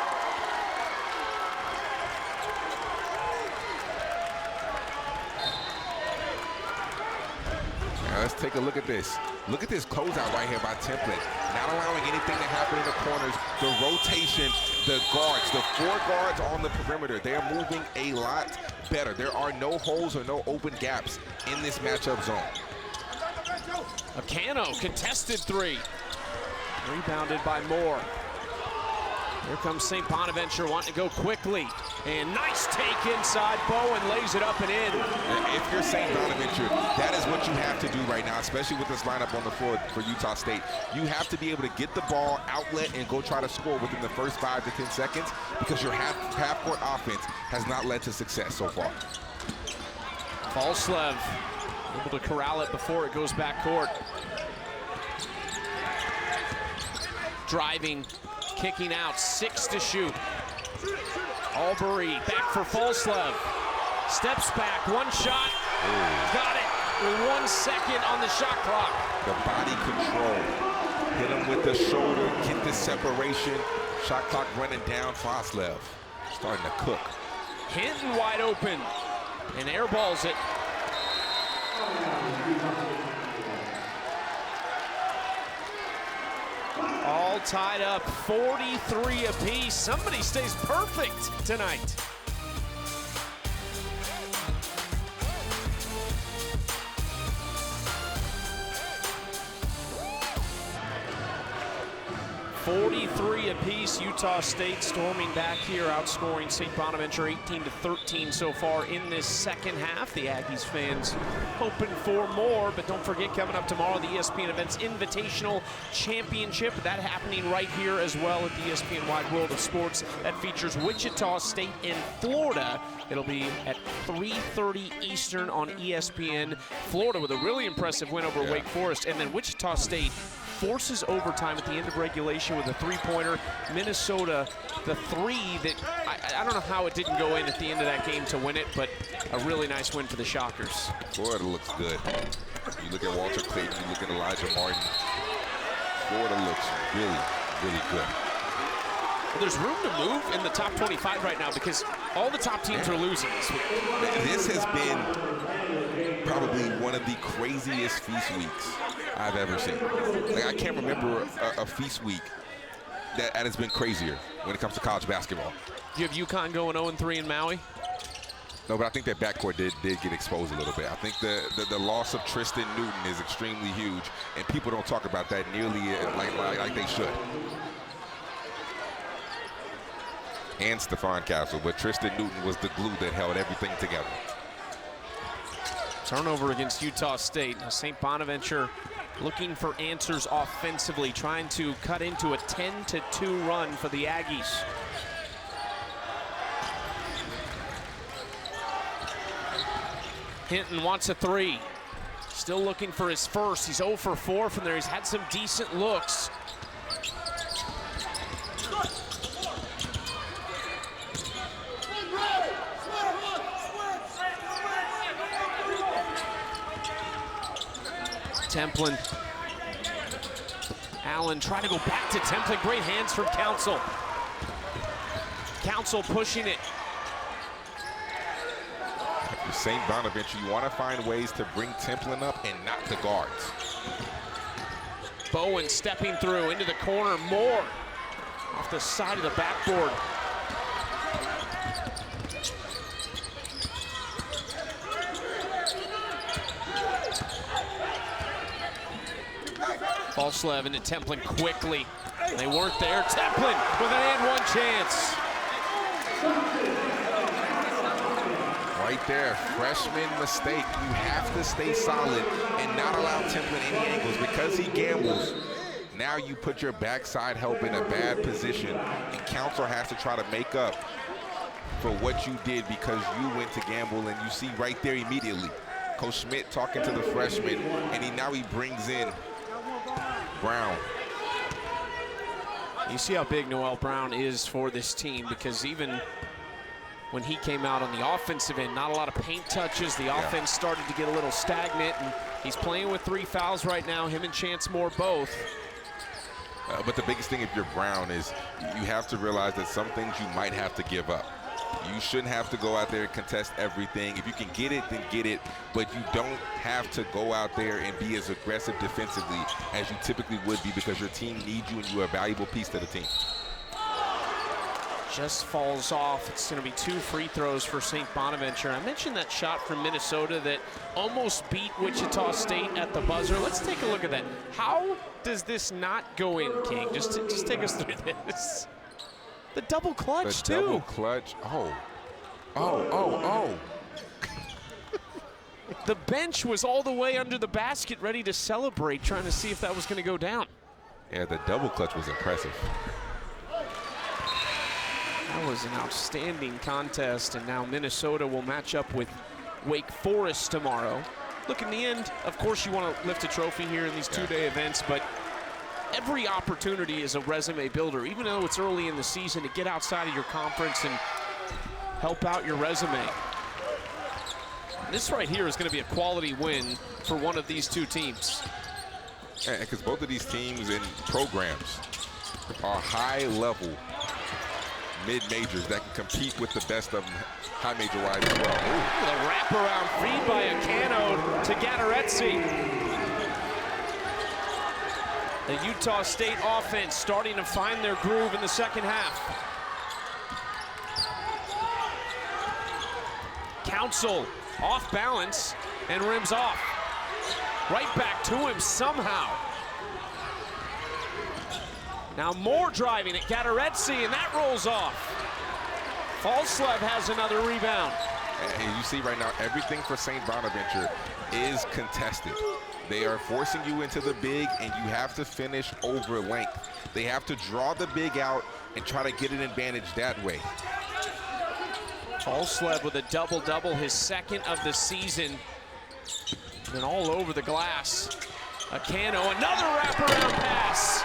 Let's take a look at this. Look at this closeout right here by Templin. Not allowing anything to happen in the corners. The rotation, the guards, the 4 guards on the perimeter, they're moving a lot better. There are no holes or no open gaps in this matchup zone. Ocano, contested 3. Rebounded by Moore. Here comes St. Bonaventure wanting to go quickly. And nice take inside. Bowen lays it up and in. If you're St. Bonaventure, that is what you have to do right now, especially with this lineup on the floor for Utah State. You have to be able to get the ball, outlet, and go try to score within the first 5 to 10 seconds because your half-court offense has not led to success so far. Falslev able to corral it before it goes back court. Driving, kicking out, 6 to shoot. Albury back for Falslev. Steps back, one shot. Ooh. Got it with 1 second on the shot clock. The body control. Hit him with the shoulder, get the separation. Shot clock running down. Falslev starting to cook. Hinton wide open and airballs it. All tied up, 43 apiece. Somebody stays perfect tonight. .43 apiece. Utah State storming back here, outscoring St. Bonaventure 18-13 so far in this second half. The Aggies fans hoping for more, but don't forget, coming up tomorrow, the ESPN Events Invitational Championship. That happening right here as well at the ESPN Wide World of Sports. That features Wichita State and Florida. It'll be at 3:30 Eastern on ESPN. Florida with a really impressive win over Wake Forest, and then Wichita State forces overtime at the end of regulation with a three-pointer. Minnesota, the three that I don't know how it didn't go in at the end of that game to win it, but a really nice win for the Shockers. Florida looks good. You look at Walter Clayton, you look at Elijah Martin. Florida looks really, really good. Well, there's room to move in the top 25 right now because all the top teams are losing this week. This has been probably one of the craziest feast weeks I've ever seen. Like, I can't remember a feast week that has been crazier when it comes to college basketball. Do you have UConn going 0-3 in Maui? No, but I think that backcourt did get exposed a little bit. I think the loss of Tristan Newton is extremely huge, and people don't talk about that nearly like they should. And Stephon Castle, but Tristan Newton was the glue that held everything together. Turnover against Utah State. St. Bonaventure looking for answers offensively, trying to cut into a 10-2 run for the Aggies. Hinton wants a three. Still looking for his first. He's 0 for 4 from there. He's had some decent looks. Templin. Allen trying to go back to Templin. Great hands from Council. Council pushing it. For St. Bonaventure, you want to find ways to bring Templin up and knock the guards. Bowen stepping through into the corner. Moore off the side of the backboard. Falslev into Templin quickly. They weren't there. Templin with an and one chance. Right there, freshman mistake. You have to stay solid and not allow Templin any angles because he gambles. Now you put your backside help in a bad position, and Council has to try to make up for what you did because you went to gamble, and you see right there immediately, Coach Schmidt talking to the freshman, and now he brings in Brown. You see how big Noel Brown is for this team, because even when he came out on the offensive end, not a lot of paint touches. The offense started to get a little stagnant, and he's playing with 3 fouls right now, him and Chance Moore both. But the biggest thing if you're Brown is you have to realize that some things you might have to give up. You shouldn't have to go out there and contest everything. If you can get it, then get it. But you don't have to go out there and be as aggressive defensively as you typically would be because your team needs you and you're a valuable piece to the team. Just falls off. It's going to be 2 free throws for St. Bonaventure. I mentioned that shot from Minnesota that almost beat Wichita State at the buzzer. Let's take a look at that. How does this not go in, King? Just take us through this. The double clutch, too. The double clutch. Oh. Oh, oh, oh. The bench was all the way under the basket ready to celebrate, trying to see if that was going to go down. Yeah, the double clutch was impressive. That was an outstanding contest, and now Minnesota will match up with Wake Forest tomorrow. Look, in the end, of course you want to lift a trophy here in these two-day events, but every opportunity is a resume builder, even though it's early in the season, to get outside of your conference and help out your resume. This right here is going to be a quality win for one of these two teams. Because both of these teams and programs are high-level mid-majors that can compete with the best of them high major-wise as well. Ooh, the wraparound feed by Acano to Gattaretsi. The Utah State offense starting to find their groove in the second half. Council off balance and rims off. Right back to him somehow. Now more driving at Gattaretsi, and that rolls off. Falslev has another rebound. And you see right now, everything for St. Bonaventure is contested. They are forcing you into the big, and you have to finish over length. They have to draw the big out and try to get an advantage that way. Falslev with a double-double, his second of the season. And all over the glass. Acano, another wraparound pass.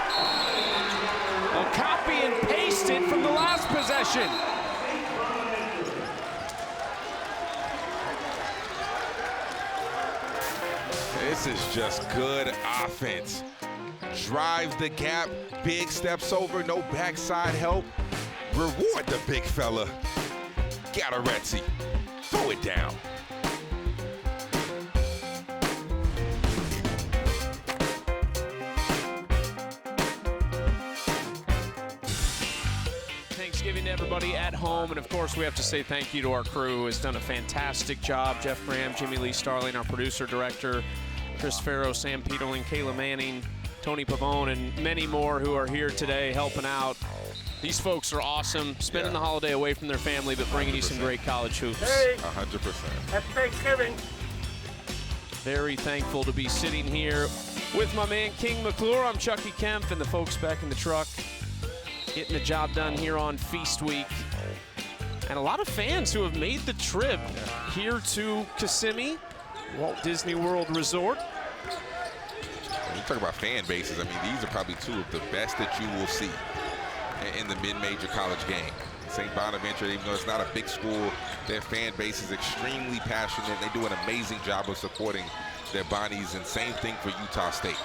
A copy and pasted from the last possession. This is just good offense. Drives the gap, big steps over, no backside help. Reward the big fella. Gattaretsi, throw it down. Thanksgiving to everybody at home, and of course we have to say thank you to our crew who has done a fantastic job. Jeff Graham, Jimmy Lee Starling, our producer, director, Chris Farrow, Sam Peterlin, Kayla Manning, Tony Pavone, and many more who are here today helping out. These folks are awesome, spending the holiday away from their family, but bringing 100%. You some great college hoops. Hey, 100%. happy Thanksgiving. Very thankful to be sitting here with my man King McClure. I'm Chucky Kemp, and the folks back in the truck getting the job done here on Feast Week. And a lot of fans who have made the trip here to Kissimmee, Walt Disney World Resort. When you talk about fan bases, I mean, these are probably two of the best that you will see in the mid-major college game. St. Bonaventure, even though it's not a big school, their fan base is extremely passionate. They do an amazing job of supporting their Bonnies, and same thing for Utah State.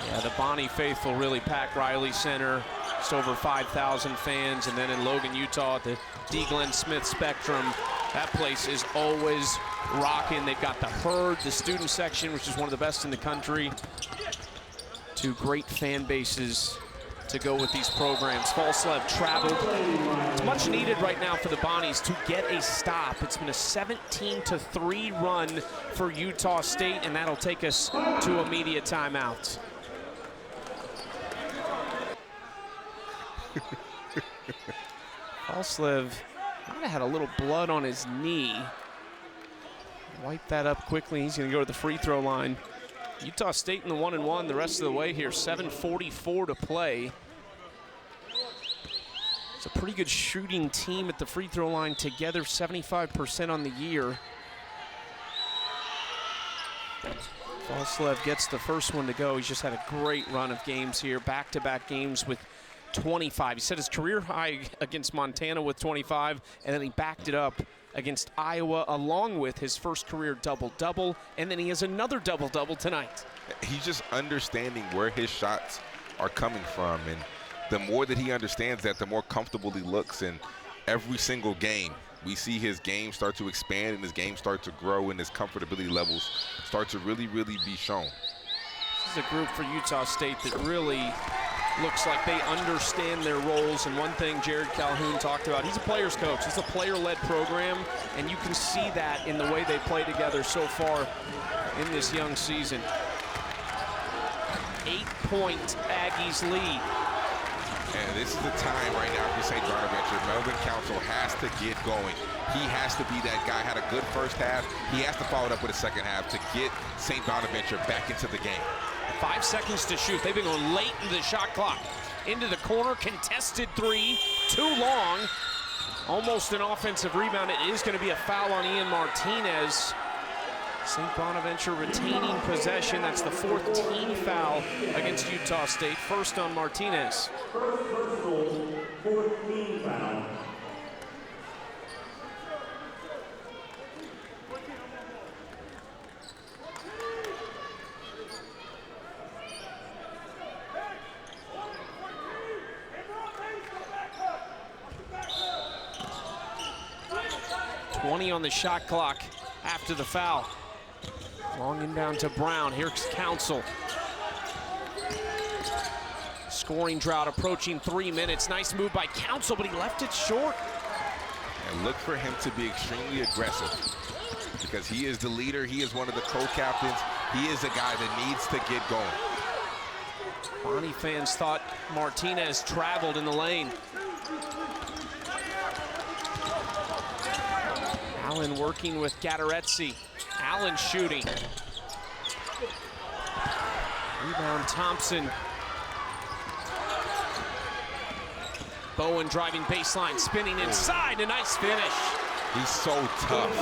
Yeah, the Bonnie faithful really pack Riley Center. Just over 5,000 fans. And then in Logan, Utah at the D. Glenn Smith Spectrum, that place is always rocking. They've got the Herd, the student section, which is one of the best in the country. Two great fan bases to go with these programs. Falslev traveled. It's much needed right now for the Bonnies to get a stop. It's been a 17-3 run for Utah State, and that'll take us to immediate timeout. Falslev might have had a little blood on his knee. Wipe that up quickly. He's going to go to the free throw line. Utah State in the 1-1 the rest of the way here. 7:44 to play. It's a pretty good shooting team at the free throw line together, 75% on the year. Falslev gets the first one to go. He's just had a great run of games here, back-to-back games with 25. He set his career high against Montana with 25, and then he backed it up against Iowa, along with his first career double-double, and then he has another double-double tonight. He's just understanding where his shots are coming from, and the more that he understands that, the more comfortable he looks in every single game. We see his game start to expand and his game start to grow, and his comfortability levels start to really, really be shown. This is a group for Utah State that really looks like they understand their roles, and one thing Jared Calhoun talked about, he's a player's coach. It's a player-led program, and you can see that in the way they play together so far in this young season. 8-point Aggies lead. And this is the time right now for St. Bonaventure. Melvin Council has to get going. He has to be that guy. Had a good first half. He has to follow it up with a second half to get St. Bonaventure back into the game. 5 seconds to shoot. They've been going late into the shot clock. Into the corner, contested three, too long. Almost an offensive rebound. It is going to be a foul on Ian Martinez. St. Bonaventure retaining possession. That's the 4th team foul against Utah State. First on Martinez. Fourth team foul. On the shot clock after the foul. Long inbound to Brown. Here's Council. Scoring drought approaching 3 minutes. Nice move by Council, but he left it short. And look for him to be extremely aggressive because he is the leader. He is one of the co-captains. He is a guy that needs to get going. Bonnie fans thought Martinez traveled in the lane. Allen working with Gattaretsi. Allen shooting. Rebound Thompson. Bowen driving baseline, spinning inside, a nice finish. He's so tough.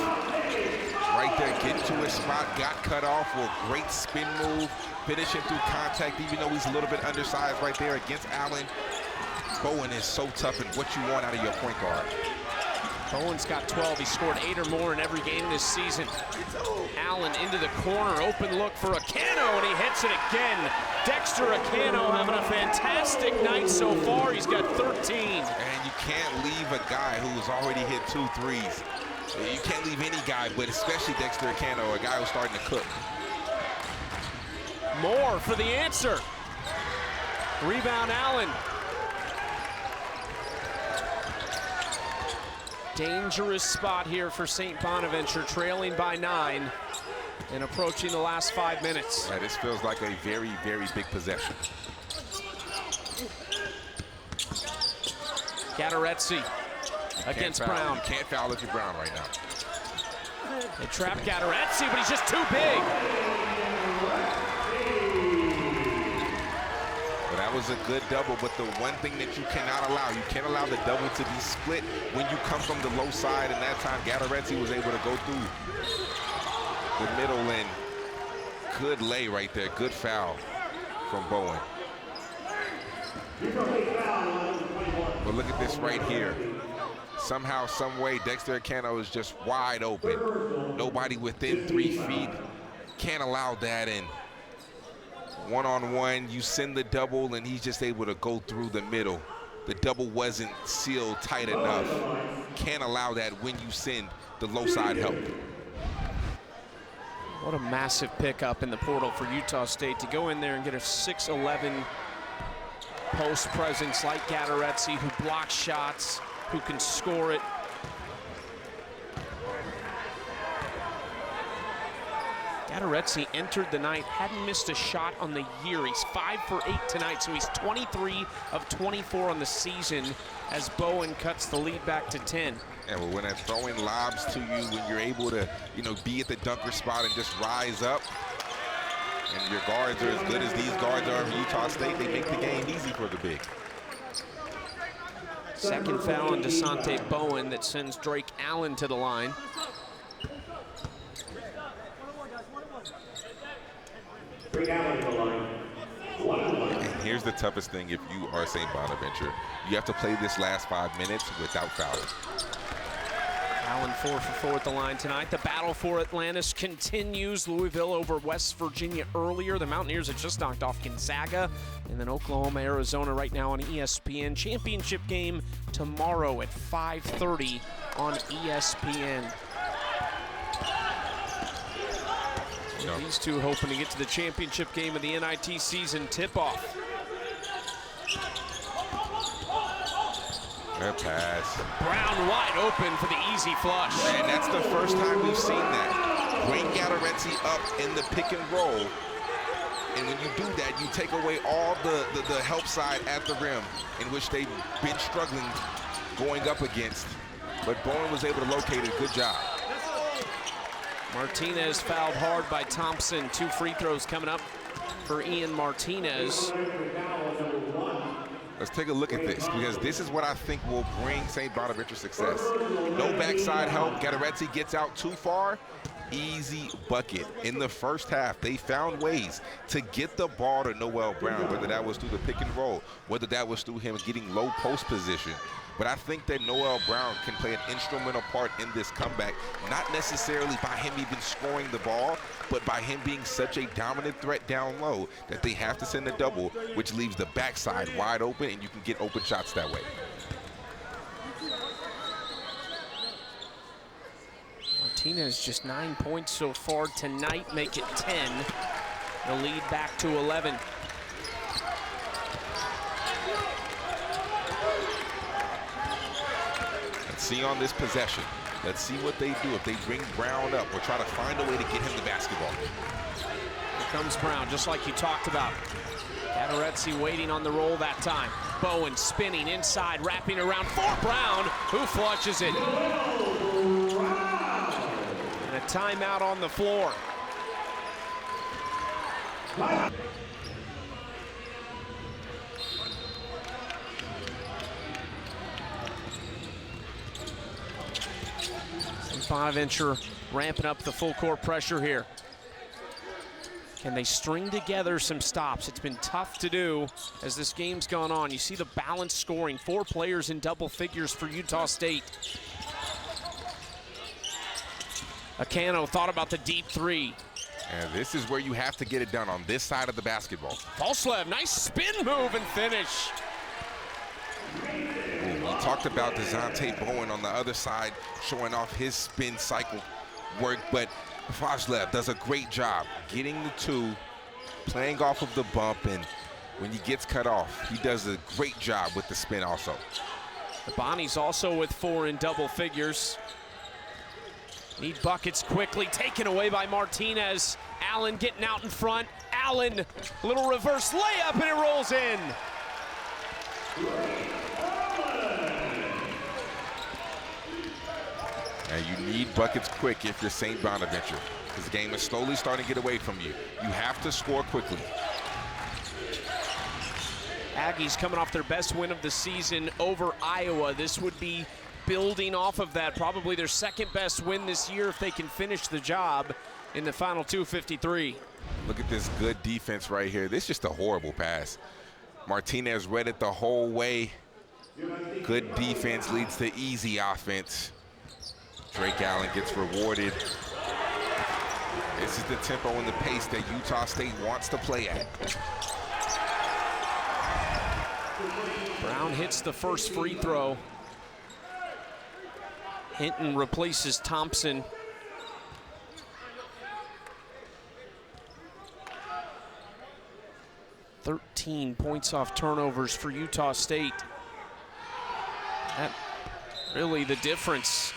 Right there, get to his spot, got cut off with a great spin move, finishing through contact, even though he's a little bit undersized right there against Allen. Bowen is so tough and what you want out of your point guard. Bowen's got 12. He scored 8 or more in every game this season. Allen into the corner, open look for Acano, and he hits it again. Dexter Acano having a fantastic night so far. He's got 13. And you can't leave a guy who's already hit 2 threes. You can't leave any guy, but especially Dexter Acano, a guy who's starting to cook. Moore for the answer. Rebound Allen. Dangerous spot here for St. Bonaventure, trailing by 9 and approaching the last 5 minutes. Yeah, this feels like a very, very big possession. Gattaretsi against Brown. You can't foul if you're Brown right now. They trap Gattaretsi, but he's just too big. That was a good double, but the one thing that you cannot allow, you can't allow the double to be split when you come from the low side, and that time Gattaretsi was able to go through the middle and good lay right there, good foul from Bowen. But look at this right here. Somehow, some way, Dexter Acano is just wide open. Nobody within 3 feet. Can't allow that in. One-on-one, you send the double, and he's just able to go through the middle. The double wasn't sealed tight enough. Can't allow that when you send the low side help. What a massive pickup in the portal for Utah State to go in there and get a 6'11" post presence like Gattaretsi, who blocks shots, who can score it. Gattaretsi entered the night, hadn't missed a shot on the year. He's 5 for 8 tonight, so he's 23 of 24 on the season as Bowen cuts the lead back to 10. Yeah, well, when they're throwing lobs to you, when you're able to, be at the dunker spot and just rise up, and your guards are as good as these guards are for Utah State, they make the game easy for the big. Second foul on Desante Bowen that sends Drake Allen to the line. And here's the toughest thing if you are St. Bonaventure. You have to play this last 5 minutes without fouling. Allen 4 for 4 at the line tonight. The battle for Atlantis continues. Louisville over West Virginia earlier. The Mountaineers have just knocked off Gonzaga. And then Oklahoma, Arizona right now on ESPN. Championship game tomorrow at 5:30 on ESPN. No. These two hoping to get to the championship game of the NIT season tip-off. Good pass. Brown wide open for the easy flush. And that's the first time we've seen that. Great Gattaretsi up in the pick and roll. And when you do that, you take away all the help side at the rim, in which they've been struggling going up against. But Bowen was able to locate it. Good job. Martinez fouled hard by Thompson. 2 free throws coming up for Ian Martinez. Let's take a look at this, because this is what I think will bring St. Bonaventure success. No backside help. Gattaretzi gets out too far. Easy bucket. In the first half, they found ways to get the ball to Noel Brown, whether that was through the pick and roll, whether that was through him getting low post position. But I think that Noel Brown can play an instrumental part in this comeback, not necessarily by him even scoring the ball, but by him being such a dominant threat down low that they have to send a double, which leaves the backside wide open, and you can get open shots that way. Martinez just 9 points so far tonight, make it 10. The lead back to 11. Let's see on this possession. Let's see what they do if they bring Brown up or try to find a way to get him the basketball. Here comes Brown, just like you talked about. Gattaretzi waiting on the roll that time. Bowen spinning inside, wrapping around for Brown, who flushes it. And a timeout on the floor. Bonaventure ramping up the full court pressure here. Can they string together some stops? It's been tough to do as this game's gone on. You see the balanced scoring, 4 players in double figures for Utah State. Acano thought about the deep 3. And this is where you have to get it done, on this side of the basketball. Falslev, nice spin move and finish. We talked about DeJounte Bowen on the other side showing off his spin cycle work, but Falslev does a great job getting the 2, playing off of the bump, and when he gets cut off, he does a great job with the spin also. Bonnie's also with 4 in double figures. Need buckets quickly, taken away by Martinez. Allen getting out in front. Allen, little reverse layup, and it rolls in. And you need buckets quick if you're St. Bonaventure, because the game is slowly starting to get away from you. You have to score quickly. Aggies coming off their best win of the season over Iowa. This would be building off of that, probably their second best win this year if they can finish the job in the final 2:53. Look at this good defense right here. This is just a horrible pass. Martinez read it the whole way. Good defense leads to easy offense. Drake Allen gets rewarded. This is the tempo and the pace that Utah State wants to play at. Brown hits the first free throw. Hinton replaces Thompson. "13 points off turnovers for Utah State." That really the difference.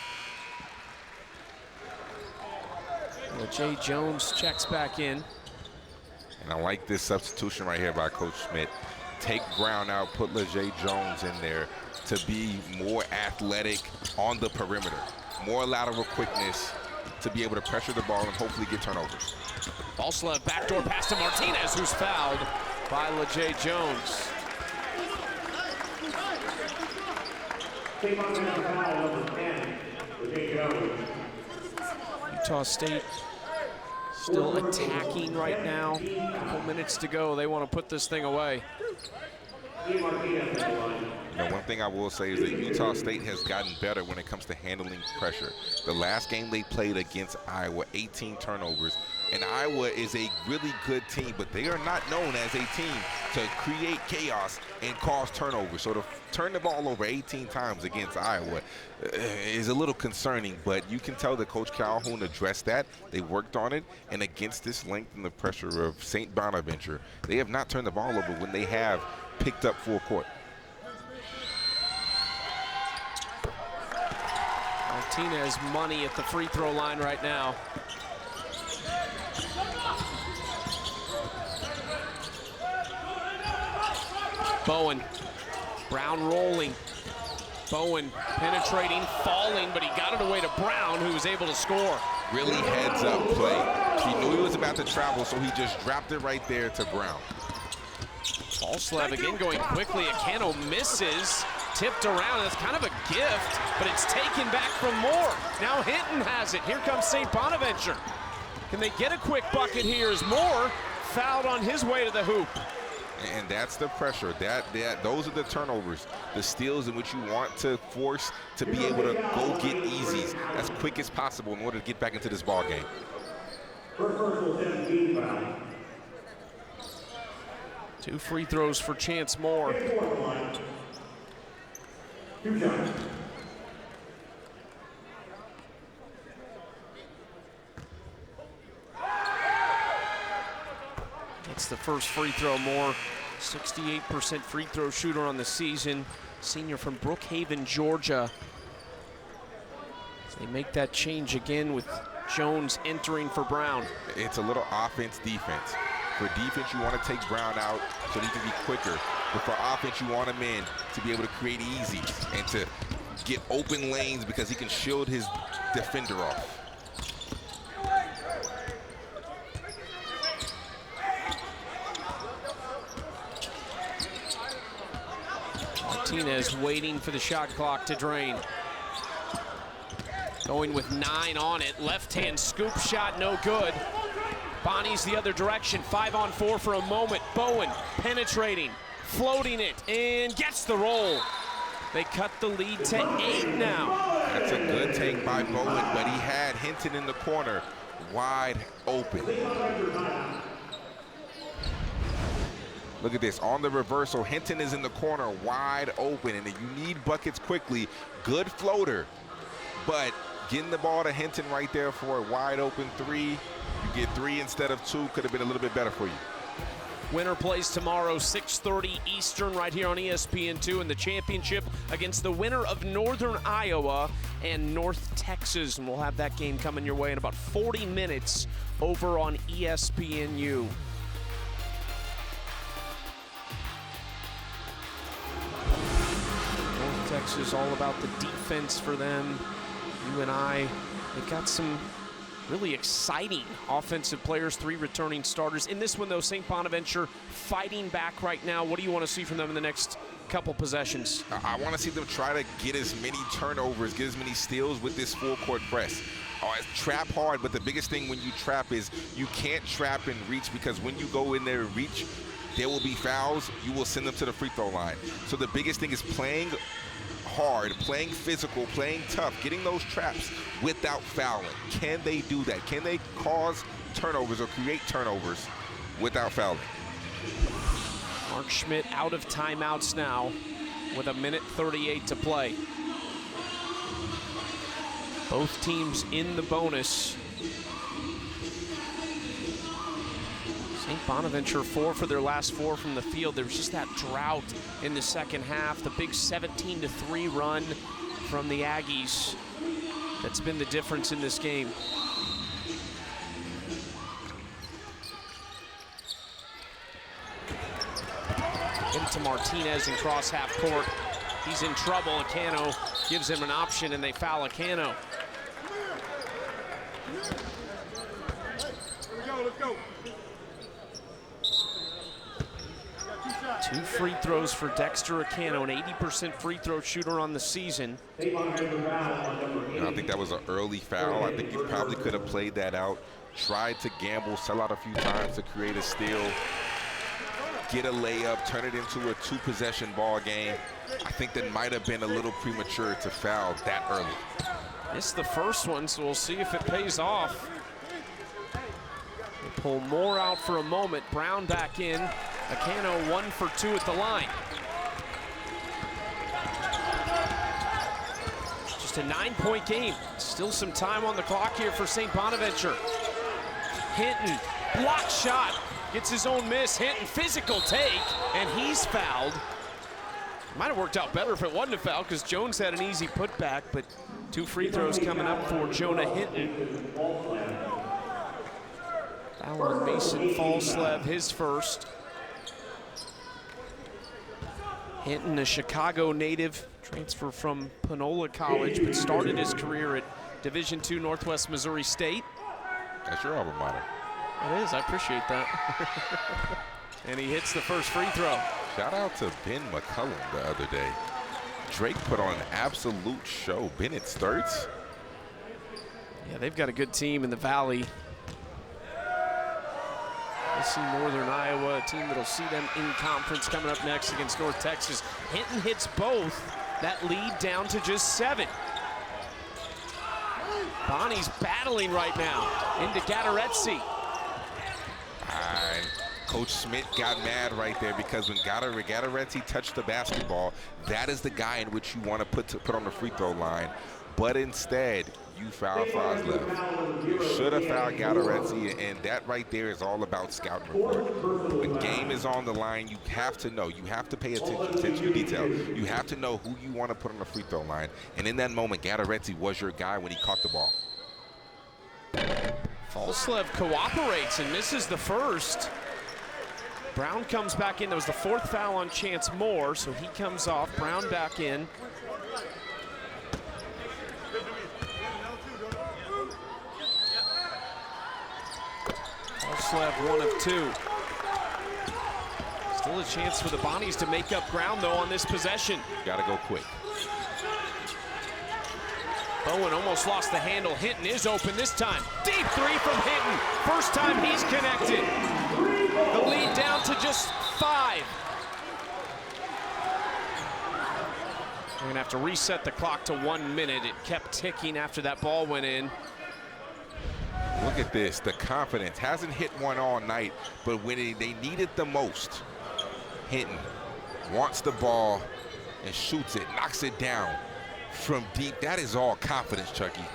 Jay Jones checks back in. And I like this substitution right here by Coach Schmidt. Take Brown out, put LeJay Jones in there to be more athletic on the perimeter. More lateral quickness to be able to pressure the ball and hopefully get turnovers. Falslev backdoor pass to Martinez, who's fouled by LeJay Jones. Utah State still attacking right now. A couple minutes to go. They want to put this thing away. You know, one thing I will say is that Utah State has gotten better when it comes to handling pressure. The last game they played against Iowa, 18 turnovers. And Iowa is a really good team, but they are not known as a team to create chaos and cause turnovers. So to turn the ball over 18 times against Iowa is a little concerning, but you can tell that Coach Calhoun addressed that. They worked on it, and against this length and the pressure of St. Bonaventure, they have not turned the ball over when they have picked up full court. Martinez money at the free throw line right now. Bowen, Brown rolling. Bowen penetrating, falling, but he got it away to Brown, who was able to score. Really heads-up play. He knew he was about to travel, so he just dropped it right there to Brown. Falslev again going quickly. Akano misses, tipped around. That's kind of a gift, but it's taken back from Moore. Now Hinton has it. Here comes St. Bonaventure. Can they get a quick bucket here as Moore fouled on his way to the hoop? And that's the pressure. Those are the turnovers, the steals in which you want to force to be able to go get easies as quick as possible in order to get back into this ball game. Two free throws for Chance Moore. That's the first free throw. Moore, 68% free throw shooter on the season. Senior from Brookhaven, Georgia. They make that change again with Jones entering for Brown. It's a little offense, defense. For defense, you want to take Brown out so he can be quicker. But for offense, you want him in to be able to create easies and to get open lanes because he can shield his defender off. Martinez waiting for the shot clock to drain. Going with 9 on it. Left-hand scoop shot, no good. Bonnie's the other direction. 5-on-4 for a moment. Bowen penetrating, floating it, and gets the roll. They cut the lead to 8 now. That's a good take by Bowen, but he had Hinton in the corner, wide open. Look at this, on the reversal, Hinton is in the corner, wide open, and if you need buckets quickly, good floater, but getting the ball to Hinton right there for a wide open 3, you get 3 instead of 2, could have been a little bit better for you. Winner plays tomorrow, 6:30 Eastern, right here on ESPN2 in the championship against the winner of Northern Iowa and North Texas. And we'll have that game coming your way in about 40 minutes over on ESPNU. North Texas, all about the defense for them. UNI, they've got some really exciting offensive players, 3 returning starters. In this one, though, St. Bonaventure fighting back right now. What do you want to see from them in the next couple possessions? I want to see them try to get as many turnovers, get as many steals with this full-court press. Trap hard, but the biggest thing when you trap is you can't trap and reach, because when you go in there and reach, there will be fouls. You will send them to the free throw line. So the biggest thing is playing hard, playing physical, playing tough, getting those traps without fouling. Can they do that? Can they cause turnovers or create turnovers without fouling? Mark Schmidt out of timeouts now with 1:38 to play. Both teams in the bonus. St. Bonaventure 4 for their last 4 from the field. There was just that drought in the second half. The big 17-3 run from the Aggies. That's been the difference in this game. Get it to Martinez in cross half court. He's in trouble. Akano gives him an option and they foul Akano. Let's go. 2 free throws for Dexter Akano, an 80% free throw shooter on the season. I think that was an early foul. I think you probably could have played that out, tried to gamble, sell out a few times to create a steal, get a layup, turn it into a 2-possession ball game. I think that might have been a little premature to foul that early. Missed the first one, so we'll see if it pays off. They pull Moore out for a moment, Brown back in. Akano 1 for 2 at the line. Just a 9-point game. Still some time on the clock here for St. Bonaventure. Hinton, block shot, gets his own miss. Hinton, physical take, and he's fouled. Might have worked out better if it wasn't a foul, because Jones had an easy putback, but 2 free throws coming up for Jonah Hinton. Foul on Mason Falslev, his first. Hinton, a Chicago native, transfer from Panola College, but started his career at Division II Northwest Missouri State. That's your alma mater. It is, I appreciate that. And he hits the first free throw. Shout out to Ben McCullum the other day. Drake put on an absolute show. Bennett Sturts. Yeah, they've got a good team in the Valley. I see Northern Iowa, a team that'll see them in conference coming up next against North Texas. Hinton hits both. That lead down to just 7. Bonnie's battling right now into Gattaretsi. Coach Smith got mad right there because when Gattaretsi touched the basketball, that is the guy in which you want to put on the free throw line. But instead, you fouled Frozlev. You should have fouled Gattaretsi, and that right there is all about scouting report. When game is on the line, you have to know. You have to pay attention to detail. You have to know who you want to put on the free throw line. And in that moment, Gattaretsi was your guy when he caught the ball. Falslev cooperates and misses the first. Brown comes back in. That was the 4th foul on Chance Moore, so he comes off. Brown back in. Falslev 1 of 2. Still a chance for the Bonnies to make up ground, though, on this possession. Got to go quick. Bowen almost lost the handle. Hinton is open this time. Deep 3 from Hinton. First time he's connected. The lead down to just 5. We're gonna have to reset the clock to 1 minute. It kept ticking after that ball went in. Look at this, the confidence. Hasn't hit one all night, but when they need it the most, Hinton wants the ball and shoots it, knocks it down from deep. That is all confidence, Chucky.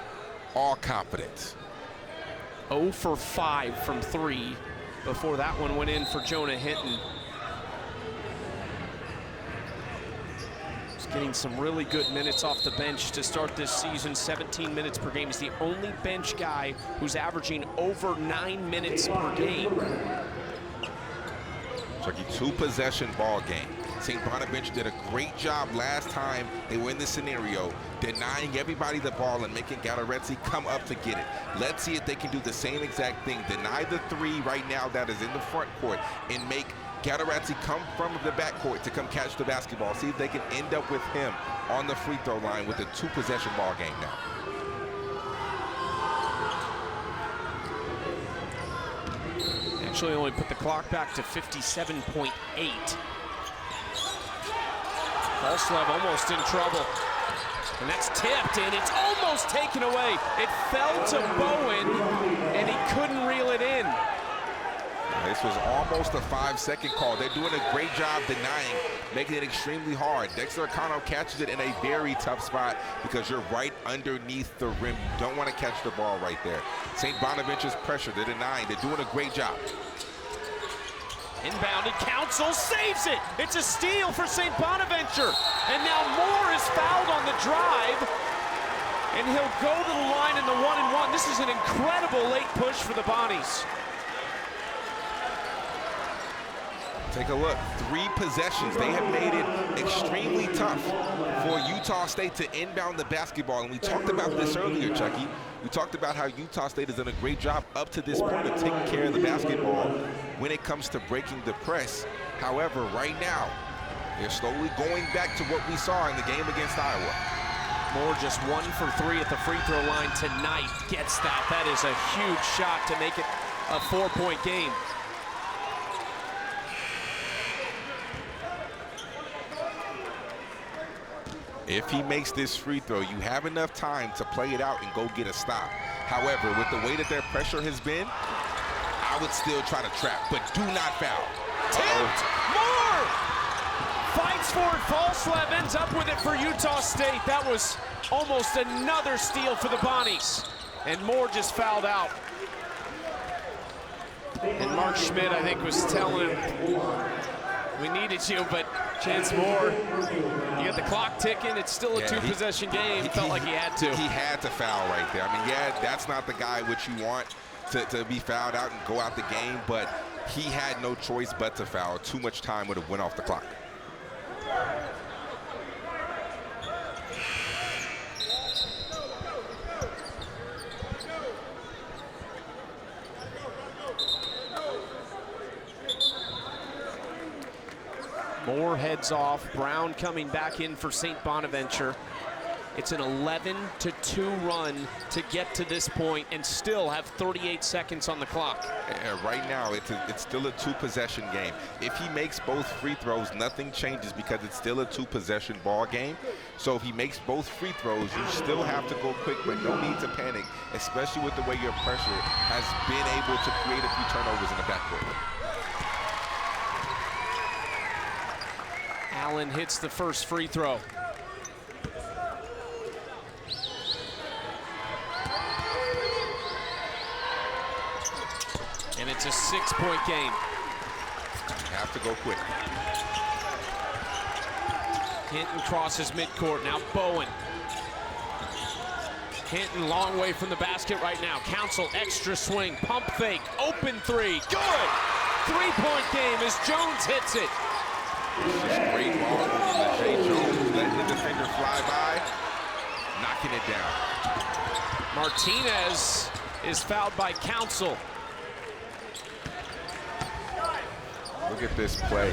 All confidence. 0 for 5 from 3 before that one went in for Jonah Hinton. He's getting some really good minutes off the bench to start this season. 17 minutes per game. He's the only bench guy who's averaging over 9 minutes per game. Chucky, 2-possession ball game. St. Bonaventure did a great job last time they were in this scenario, denying everybody the ball and making Gattaretsi come up to get it. Let's see if they can do the same exact thing. Deny the 3 right now that is in the front court and make Gattaretsi come from the back court to come catch the basketball. See if they can end up with him on the free throw line with a 2-possession ball game now. Actually only put the clock back to 57.8. Falslev almost in trouble. And that's tipped, and it's almost taken away. It fell to Bowen, and he couldn't reel it in. This was almost a 5-second call. They're doing a great job denying, making it extremely hard. Dexter O'Connell catches it in a very tough spot because you're right underneath the rim. You don't want to catch the ball right there. St. Bonaventure's pressure, they're denying. They're doing a great job. Inbounded, Council saves it. It's a steal for St. Bonaventure. And now Moore is fouled on the drive. And he'll go to the line in the 1-and-1. This is an incredible late push for the Bonnies. Take a look, 3 possessions. They have made it extremely tough for Utah State to inbound the basketball. And we talked about this earlier, Chucky. We talked about how Utah State has done a great job up to this point of taking care of the basketball when it comes to breaking the press. However, right now, they're slowly going back to what we saw in the game against Iowa. Moore just 1 for 3 at the free throw line tonight. Gets that. That is a huge shot to make it a 4-point game. If he makes this free throw, you have enough time to play it out and go get a stop. However, with the way that their pressure has been, I would still try to trap, but do not foul. Tipped! Moore! Fights for it. Falslev ends up with it for Utah State. That was almost another steal for the Bonnies. And Moore just fouled out. And Mark Schmidt, I think, was telling him, we needed you, but Chance Moore, you got the clock ticking. It's still a 2-possession game. Felt like he had to. He had to foul right there. I mean, yeah, that's not the guy which you want to be fouled out and go out the game, but he had no choice but to foul. Too much time would have went off the clock. Moore heads off. Brown coming back in for St. Bonaventure. It's an 11-2 run to get to this point and still have 38 seconds on the clock. Right now, it's still a two-possession game. If he makes both free throws, nothing changes because it's still a two-possession ball game. So if he makes both free throws, you still have to go quick, but no need to panic, especially with the way your pressure has been able to create a few turnovers in the backcourt. Allen hits the first free throw. And it's a 6-point game. You have to go quick. Hinton crosses midcourt. Now Bowen. Hinton long way from the basket right now. Council extra swing. Pump fake. Open three. Good! 3-point game as Jones hits it. This is great ball from Jay Jones, letting the defender fly by, knocking it down. Martinez is fouled by Council. Look at this play.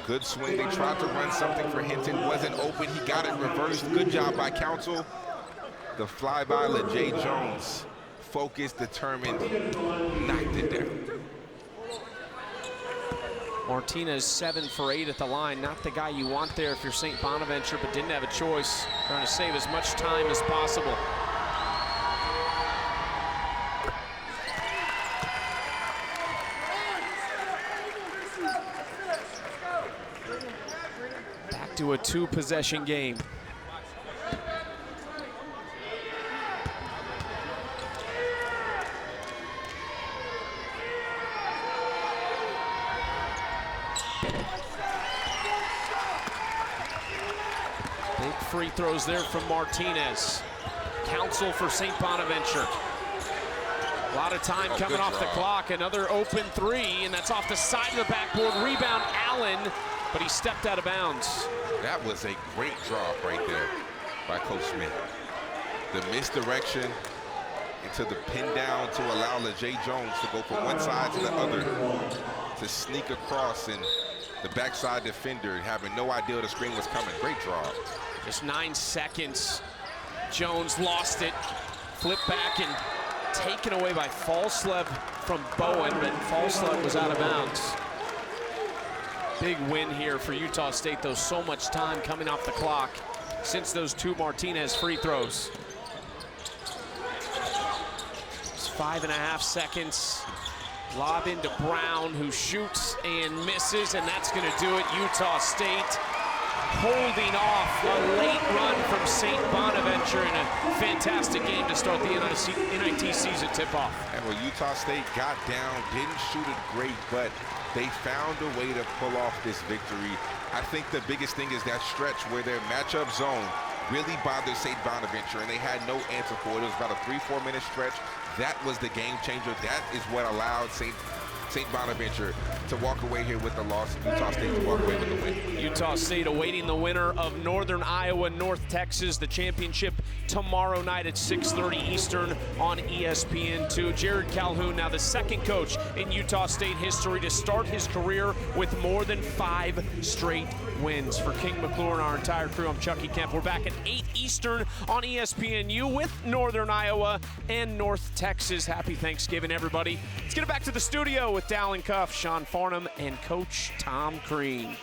Good swing. They tried to run something for Hinton. Wasn't open. He got it reversed. Good job by Council. The flyby, LeJay Jones. Focused, determined, knocked it down. Martinez 7 for 8 at the line. Not the guy you want there if you're St. Bonaventure, but didn't have a choice. Trying to save as much time as possible. Back to a two-possession game. Big free throws there from Martinez. Council for St. Bonaventure. A lot of time coming off the clock. Another open three, and that's off the side of the backboard. Rebound, Allen, but he stepped out of bounds. That was a great drop right there by Coach Smith. The misdirection into the pin down to allow LeJay Jones to go from one side to the other, to sneak across, and the backside defender having no idea the screen was coming. Great draw. Just 9 seconds. Jones lost it. Flip back and taken away by Falslev from Bowen, but Falslev was out of bounds. Big win here for Utah State, though. So much time coming off the clock since those two Martinez free throws. It's 5.5 seconds. Lob into Brown, who shoots and misses, and that's going to do it. Utah State holding off a late run from St. Bonaventure in a fantastic game to start the NIT season tip-off. And when Utah State got down, didn't shoot it great, but they found a way to pull off this victory. I think the biggest thing is that stretch where their matchup zone really bothered St. Bonaventure, and they had no answer for it. It was about a 3-4 minute stretch. That was the game changer. That is what allowed St. Bonaventure to walk away here with the loss, and Utah State to walk away with the win. Utah State awaiting the winner of Northern Iowa, North Texas, the championship tomorrow night at 6:30 Eastern on ESPN2. Jared Calhoun, now the second coach in Utah State history to start his career with more than 5 straight wins. For King McClure and our entire crew, I'm Chucky Kemp. We're back at 8 Eastern on ESPNU with Northern Iowa and North Texas. Happy Thanksgiving, everybody. Let's get it back to the studio with Dallin Cuff, Sean Farnham, and Coach Tom Crean.